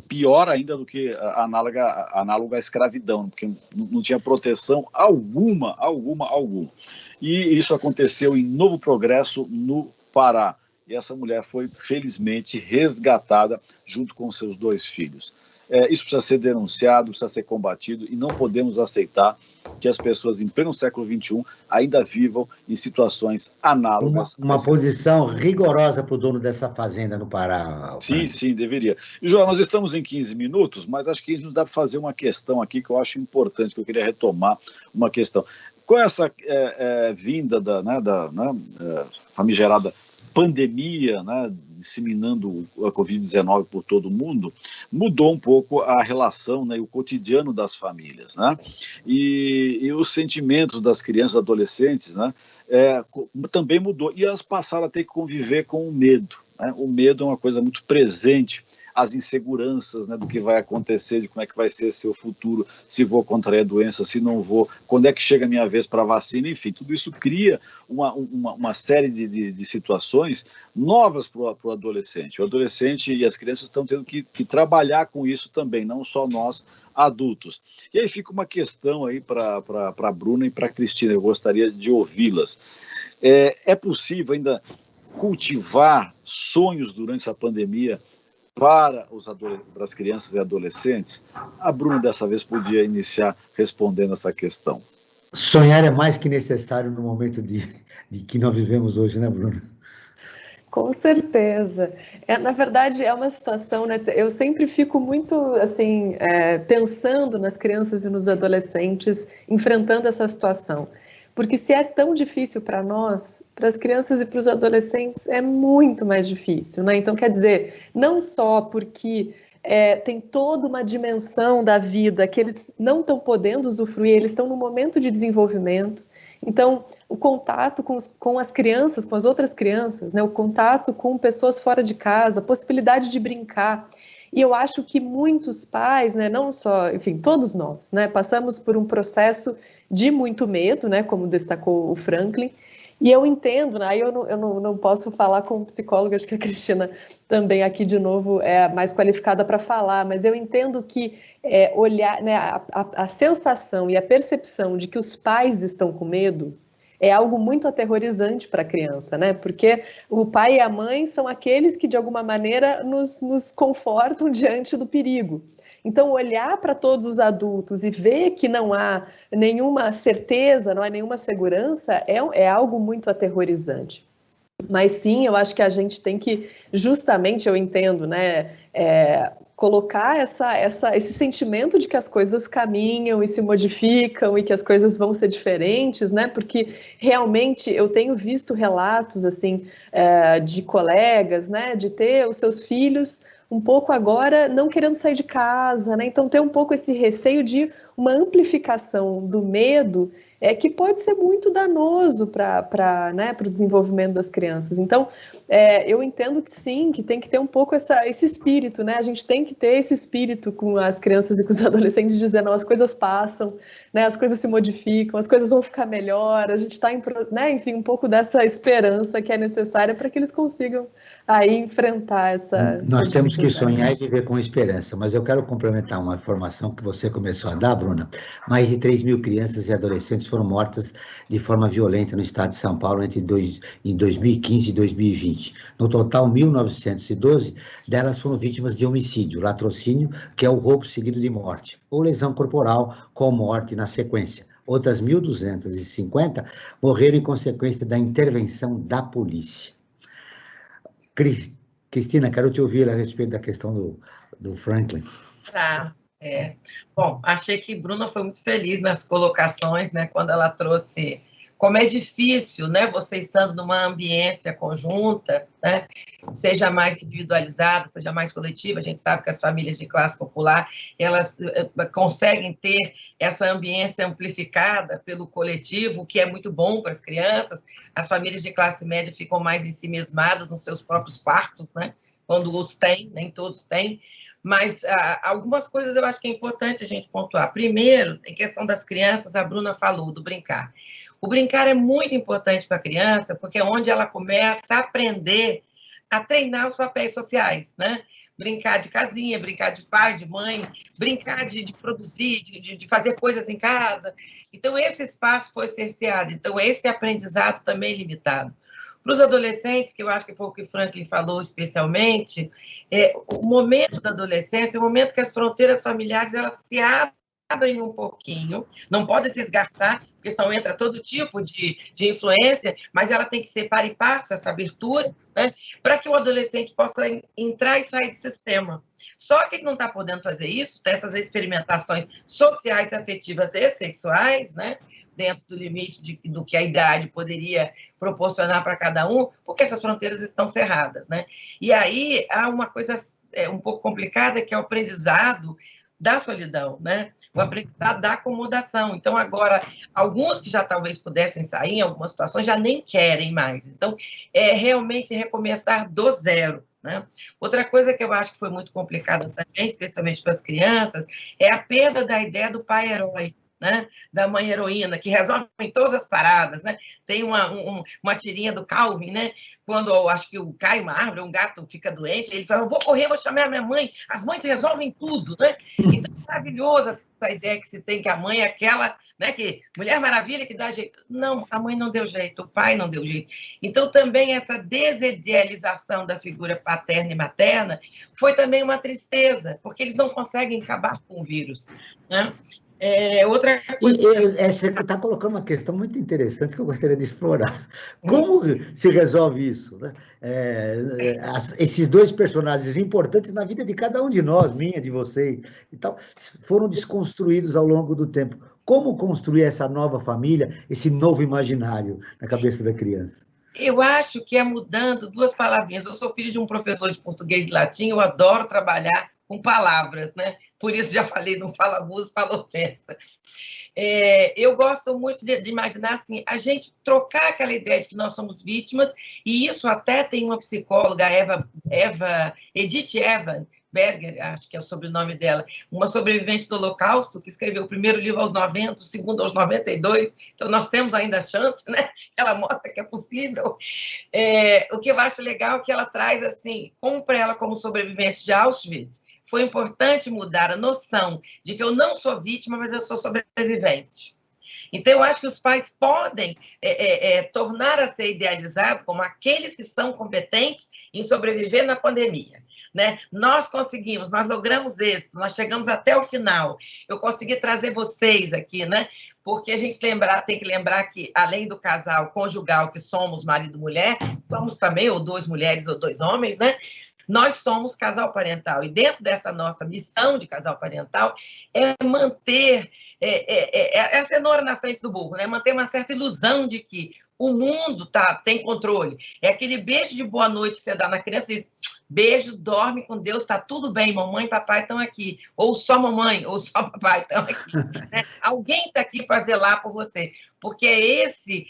pior ainda do que análoga à escravidão, porque não tinha proteção alguma. E isso aconteceu em Novo Progresso, no Pará. E essa mulher foi, felizmente, resgatada junto com seus 2 filhos. Isso precisa ser denunciado, precisa ser combatido, e não podemos aceitar que as pessoas, em pleno século XXI, ainda vivam em situações análogas. Uma posição rigorosa para o dono dessa fazenda no Pará. Sim, deveria. João, nós estamos em 15 minutos, mas acho que nos dá para fazer uma questão aqui que eu acho importante, que eu queria retomar uma questão. Com essa vinda da famigerada pandemia, né, disseminando a Covid-19 por todo o mundo, mudou um pouco a relação, né, e o cotidiano das famílias, né, e os sentimentos das crianças e adolescentes, né, também mudou, e elas passaram a ter que conviver com o medo, né? O medo é uma coisa muito presente, as inseguranças, né, do que vai acontecer, de como é que vai ser seu futuro, se vou contrair a doença, se não vou, quando é que chega a minha vez para a vacina, enfim, tudo isso cria uma série de situações novas para o adolescente. O adolescente e as crianças estão tendo que trabalhar com isso também, não só nós, adultos. E aí fica uma questão aí para a Bruna e para a Cristina, eu gostaria de ouvi-las. É possível ainda cultivar sonhos durante essa pandemia para as crianças e adolescentes? A Bruna, dessa vez, podia iniciar respondendo essa questão. Sonhar é mais que necessário no momento de que nós vivemos hoje, né, Bruna? Com certeza. Na verdade, é uma situação, né? Eu sempre fico muito, assim, pensando nas crianças e nos adolescentes enfrentando essa situação. Porque se é tão difícil para nós, para as crianças e para os adolescentes é muito mais difícil, né? Então, quer dizer, não só porque tem toda uma dimensão da vida que eles não estão podendo usufruir, eles estão no momento de desenvolvimento. Então, o contato com as crianças, com as outras crianças, né? O contato com pessoas fora de casa, a possibilidade de brincar. E eu acho que muitos pais, né, não só, enfim, todos nós, né, passamos por um processo de muito medo, né, como destacou o Franklin, e eu entendo, né, eu não posso falar como psicóloga, acho que a Cristina também aqui de novo é mais qualificada para falar, mas eu entendo que olhar, né, a sensação e a percepção de que os pais estão com medo é algo muito aterrorizante para a criança, né? Porque o pai e a mãe são aqueles que, de alguma maneira, nos confortam diante do perigo. Então, olhar para todos os adultos e ver que não há nenhuma certeza, não há nenhuma segurança, é algo muito aterrorizante. Mas sim, eu acho que a gente tem que, justamente, eu entendo, né, colocar esse sentimento de que as coisas caminham e se modificam e que as coisas vão ser diferentes, né? Porque realmente eu tenho visto relatos assim de colegas, né, de ter os seus filhos um pouco agora não querendo sair de casa, né? Então ter um pouco esse receio de uma amplificação do medo que pode ser muito danoso para o desenvolvimento das crianças. Então, eu entendo que sim, que tem que ter um pouco esse espírito, né? A gente tem que ter esse espírito com as crianças e com os adolescentes, dizendo, as coisas passam, né? As coisas se modificam, as coisas vão ficar melhor, a gente está, né? Enfim, um pouco dessa esperança que é necessária para que eles consigam aí enfrentar essa... Nós temos que sonhar e viver com esperança, mas eu quero complementar uma informação que você começou a dar, Bruna. Mais de 3 mil crianças e adolescentes foram mortas de forma violenta no estado de São Paulo em 2015 e 2020. No total, 1.912 delas foram vítimas de homicídio, latrocínio, que é o roubo seguido de morte, ou lesão corporal com morte na sequência. Outras 1.250 morreram em consequência da intervenção da polícia. Cristina, quero te ouvir a respeito da questão do Franklin. Bom, achei que Bruna foi muito feliz nas colocações, né, quando ela trouxe como é difícil, né, você estando numa ambiência conjunta, né, seja mais individualizada, seja mais coletiva. A gente sabe que as famílias de classe popular, elas conseguem ter essa ambiência amplificada pelo coletivo, o que é muito bom para as crianças. As famílias de classe média ficam mais ensimesmadas nos seus próprios quartos, né, quando os têm, nem todos têm. Mas algumas coisas eu acho que é importante a gente pontuar. Primeiro, em questão das crianças, a Bruna falou do brincar. O brincar é muito importante para a criança, porque é onde ela começa a aprender a treinar os papéis sociais, né? Brincar de casinha, brincar de pai, de mãe, brincar de produzir, de fazer coisas em casa. Então, esse espaço foi cerceado. Então, esse aprendizado também é limitado. Para os adolescentes, que eu acho que foi o que Franklin falou especialmente, o momento da adolescência é o momento que as fronteiras familiares elas se abrem um pouquinho, não podem se esgarçar, porque senão entra todo tipo de influência, mas ela tem que ser par e passo, essa abertura, né, para que o adolescente possa entrar e sair do sistema. Só que ele não está podendo fazer isso, dessas experimentações sociais, afetivas e sexuais, né, dentro do limite do que a idade poderia proporcionar para cada um, porque essas fronteiras estão cerradas, né? E aí há uma coisa um pouco complicada, que é o aprendizado da solidão, né? O aprendizado da acomodação. Então, agora, alguns que já talvez pudessem sair em algumas situações já nem querem mais. Então, é realmente recomeçar do zero, né? Outra coisa que eu acho que foi muito complicada também, especialmente para as crianças, é a perda da ideia do pai-herói. né, da mãe heroína, que resolve em todas as paradas, né? Tem uma tirinha do Calvin, né? Quando eu acho que cai uma árvore, um gato fica doente, ele fala, vou correr, vou chamar a minha mãe, as mães resolvem tudo, né? Então, é maravilhoso essa ideia que se tem que a mãe é aquela, né, que Mulher Maravilha que dá jeito. Não, a mãe não deu jeito, o pai não deu jeito. Então, também essa desidealização da figura paterna e materna foi também uma tristeza, porque eles não conseguem acabar com o vírus, né? Você está colocando uma questão muito interessante que eu gostaria de explorar. Como se resolve isso, né? Esses dois personagens importantes na vida de cada um de nós, minha, de você e tal, foram desconstruídos ao longo do tempo. Como construir essa nova família, esse novo imaginário na cabeça da criança? Eu acho que é mudando duas palavrinhas. Eu sou filho de um professor de português e latim, eu adoro trabalhar com palavras, né? Por isso já falei, não fala abuso, fala ofensa. Eu gosto muito de imaginar assim, a gente trocar aquela ideia de que nós somos vítimas, e isso até tem uma psicóloga, Edith Evan Berger, acho que é o sobrenome dela, uma sobrevivente do Holocausto, que escreveu o primeiro livro aos 90, o segundo aos 92, então nós temos ainda a chance, né? Ela mostra que é possível. O que eu acho legal é que ela traz, assim, como para ela, como sobrevivente de Auschwitz, foi importante mudar a noção de que eu não sou vítima, mas eu sou sobrevivente. Então, eu acho que os pais podem tornar a ser idealizado como aqueles que são competentes em sobreviver na pandemia, né? Nós conseguimos, nós logramos êxito, nós chegamos até o final. Eu consegui trazer vocês aqui, né? Porque a gente tem que lembrar que, além do casal conjugal, que somos marido e mulher, somos também ou duas mulheres ou dois homens, né? Nós somos casal parental, e dentro dessa nossa missão de casal parental é manter a cenoura na frente do burro, né? Manter uma certa ilusão de que o mundo tem controle. É aquele beijo de boa noite que você dá na criança e diz, beijo, dorme com Deus, está tudo bem, mamãe e papai estão aqui. Ou só mamãe, ou só papai estão aqui. Né? Alguém está aqui para zelar por você. Porque é esse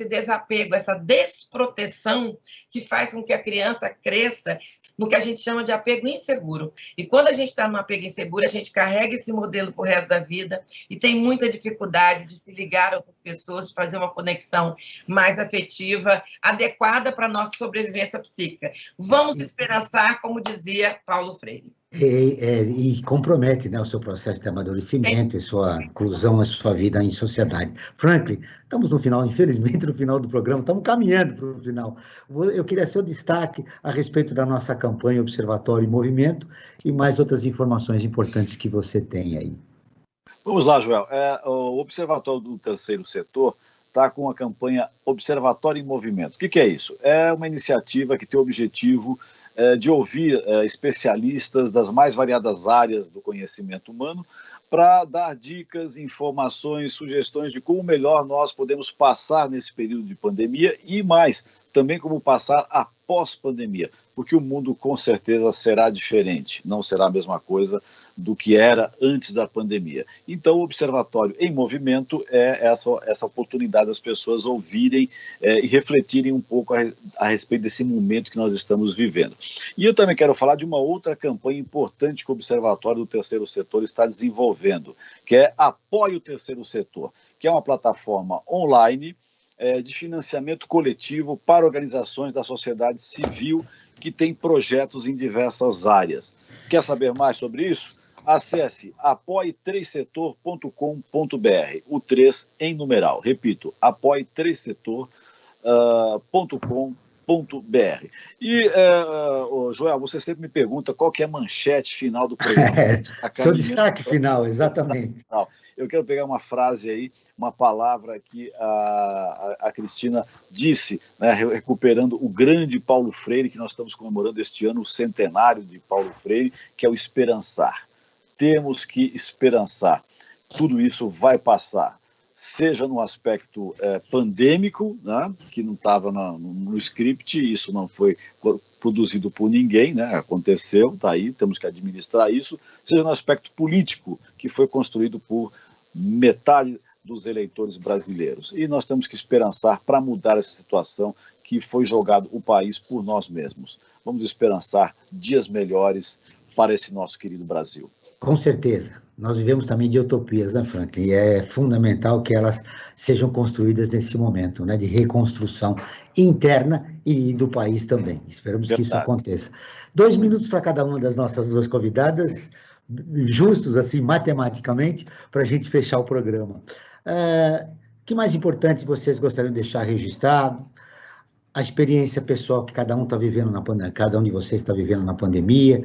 desapego, essa desproteção que faz com que a criança cresça no que a gente chama de apego inseguro. E quando a gente está num apego inseguro, a gente carrega esse modelo para o resto da vida e tem muita dificuldade de se ligar a outras pessoas, de fazer uma conexão mais afetiva, adequada para a nossa sobrevivência psíquica. Vamos esperançar, como dizia Paulo Freire. E compromete, né, o seu processo de amadurecimento e sua inclusão, a sua vida em sociedade. Franklin, estamos no final, infelizmente, no final do programa, estamos caminhando para o final. Eu queria seu destaque a respeito da nossa campanha Observatório em Movimento e mais outras informações importantes que você tem aí. Vamos lá, Joel. O Observatório do Terceiro Setor está com a campanha Observatório em Movimento. O que é isso? É uma iniciativa que tem o objetivo de ouvir especialistas das mais variadas áreas do conhecimento humano para dar dicas, informações, sugestões de como melhor nós podemos passar nesse período de pandemia e mais, também como passar após pandemia, porque o mundo com certeza será diferente, não será a mesma coisa do que era antes da pandemia. Então, o Observatório em Movimento é essa oportunidade das pessoas ouvirem e refletirem um pouco a respeito desse momento que nós estamos vivendo. E eu também quero falar de uma outra campanha importante que o Observatório do Terceiro Setor está desenvolvendo, que é Apoie o Terceiro Setor, que é uma plataforma online de financiamento coletivo para organizações da sociedade civil que têm projetos em diversas áreas. Quer saber mais sobre isso? Acesse apoie3setor.com.br, o 3 em numeral. Repito, apoie3setor.com.br. E, Joel, você sempre me pergunta qual que é a manchete final do programa. Seu destaque final, exatamente. Eu quero pegar uma frase aí, uma palavra que a Cristina disse, né, recuperando o grande Paulo Freire, que nós estamos comemorando este ano, o centenário de Paulo Freire, que é o esperançar. Temos que esperançar. Tudo isso vai passar, seja no aspecto pandêmico, né, que não estava no script, isso não foi produzido por ninguém, né, aconteceu, está aí, temos que administrar isso, seja no aspecto político, que foi construído por metade dos eleitores brasileiros. E nós temos que esperançar para mudar essa situação que foi jogado o país por nós mesmos. Vamos esperançar dias melhores para esse nosso querido Brasil. Com certeza. Nós vivemos também de utopias, né, Franklin? E é fundamental que elas sejam construídas nesse momento, né, de reconstrução interna e do país também. Esperamos que isso aconteça. 2 minutos para cada uma das nossas 2 convidadas, justos, assim, matematicamente, para a gente fechar o programa. O que mais importante vocês gostariam de deixar registrado? A experiência pessoal que cada um está vivendo cada um de vocês está vivendo na pandemia.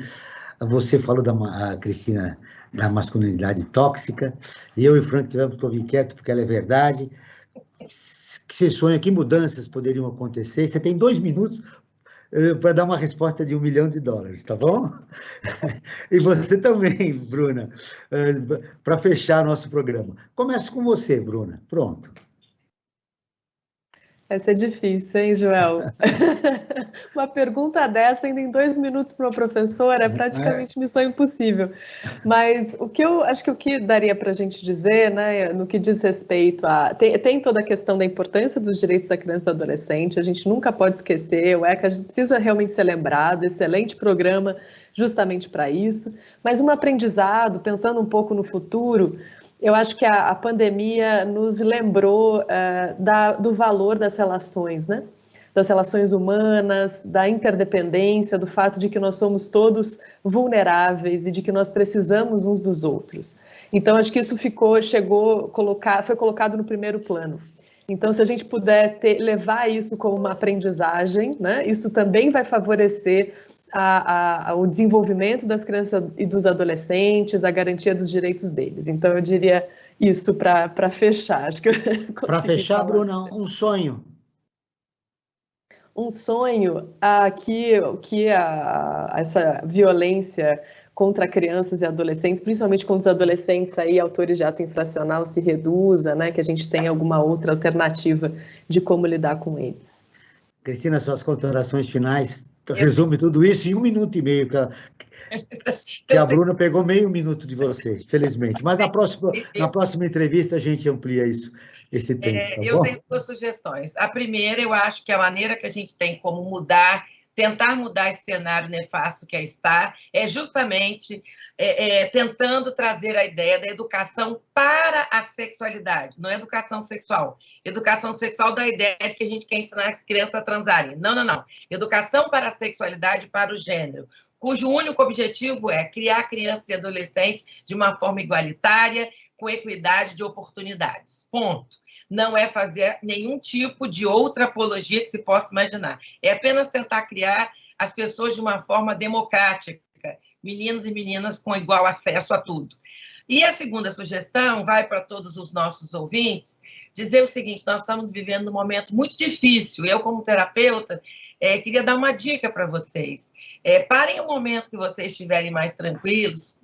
Você falou a Cristina, da masculinidade tóxica, e eu e o Frank tivemos que ouvir quieto, porque ela é verdade. Que você sonha, que mudanças poderiam acontecer? Você tem 2 minutos para dar uma resposta de $1 milhão, tá bom? E você também, Bruna, para fechar nosso programa. Começo com você, Bruna. Pronto. Vai ser difícil, hein, Joel? Uma pergunta dessa ainda em 2 minutos para uma professora é praticamente missão impossível. Mas o que eu acho que o que daria para a gente dizer, né, no que diz respeito a... Tem toda a questão da importância dos direitos da criança e do adolescente, a gente nunca pode esquecer, o ECA precisa realmente ser lembrado, excelente programa justamente para isso. Mas um aprendizado, pensando um pouco no futuro... Eu acho que a pandemia nos lembrou do valor das relações, né? Das relações humanas, da interdependência, do fato de que nós somos todos vulneráveis e de que nós precisamos uns dos outros. Então, acho que isso foi colocado no primeiro plano. Então, se a gente puder levar isso como uma aprendizagem, né? Isso também vai favorecer o desenvolvimento das crianças e dos adolescentes, a garantia dos direitos deles. Então, eu diria isso para fechar. Acho que para fechar, Bruna, um sonho. Um sonho que essa violência contra crianças e adolescentes, principalmente contra os adolescentes aí, autores de ato infracional, se reduza, né? Que a gente tenha alguma outra alternativa de como lidar com eles. Cristina, suas considerações finais. Resume tudo isso em 1 minuto e meio, que a Bruna pegou meio minuto de você, felizmente. Mas na próxima entrevista a gente amplia esse tempo, tá eu bom? tenho 2 sugestões. A primeira, eu acho que a maneira que a gente tem como tentar mudar esse cenário nefasto que está, é justamente tentando trazer a ideia da educação para a sexualidade, não é educação sexual. Educação sexual dá a ideia de que a gente quer ensinar as crianças a transarem. Não. Educação para a sexualidade, para o gênero, cujo único objetivo é criar crianças e adolescentes de uma forma igualitária, com equidade de oportunidades. Ponto. Não é fazer nenhum tipo de outra apologia que se possa imaginar. É apenas tentar criar as pessoas de uma forma democrática, meninos e meninas com igual acesso a tudo. E a segunda sugestão vai para todos os nossos ouvintes, dizer o seguinte: nós estamos vivendo um momento muito difícil. Eu, como terapeuta, queria dar uma dica para vocês. Parem o momento que vocês estiverem mais tranquilos,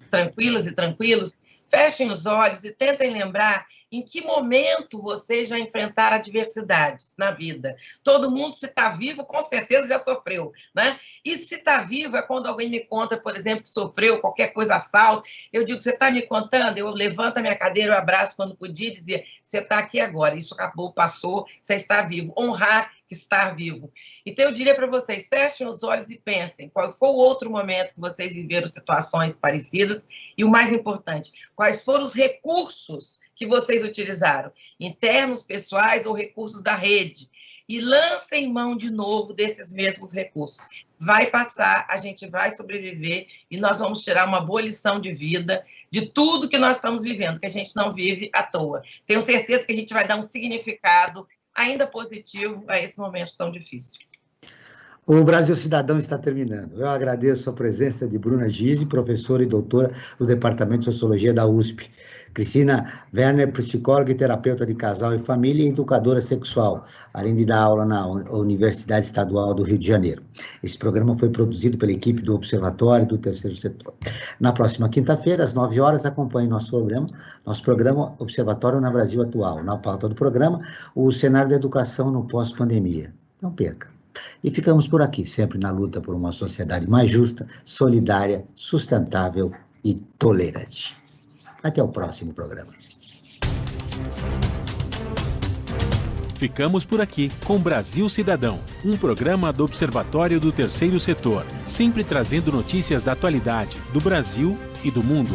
fechem os olhos e tentem lembrar em que momento vocês já enfrentaram adversidades na vida. Todo mundo, se está vivo, com certeza já sofreu, né? E se está vivo é quando alguém me conta, por exemplo, que sofreu qualquer coisa, assalto. Eu digo: você está me contando? Eu levanto a minha cadeira, eu abraço quando podia e dizia: você está aqui agora, isso acabou, passou, você está vivo. Honrar estar vivo. Então, eu diria para vocês, fechem os olhos e pensem qual foi o outro momento que vocês viveram situações parecidas e, o mais importante, quais foram os recursos que vocês utilizaram, internos, pessoais ou recursos da rede, e lancem mão de novo desses mesmos recursos. Vai passar, a gente vai sobreviver e nós vamos tirar uma boa lição de vida de tudo que nós estamos vivendo, que a gente não vive à toa. Tenho certeza que a gente vai dar um significado ainda positivo a esse momento tão difícil. O Brasil Cidadão está terminando. Eu agradeço a presença de Bruna Gizzi, professora e doutora do Departamento de Sociologia da USP. Cristina Werner, psicóloga e terapeuta de casal e família e educadora sexual, além de dar aula na Universidade Estadual do Rio de Janeiro. Esse programa foi produzido pela equipe do Observatório do Terceiro Setor. Na próxima quinta-feira, às 9 horas, acompanhe nosso programa Observatório na Brasil Atual. Na pauta do programa, o cenário da educação no pós-pandemia. Não perca. E ficamos por aqui, sempre na luta por uma sociedade mais justa, solidária, sustentável e tolerante. Até o próximo programa. Ficamos por aqui com Brasil Cidadão, um programa do Observatório do Terceiro Setor, sempre trazendo notícias da atualidade, do Brasil e do mundo.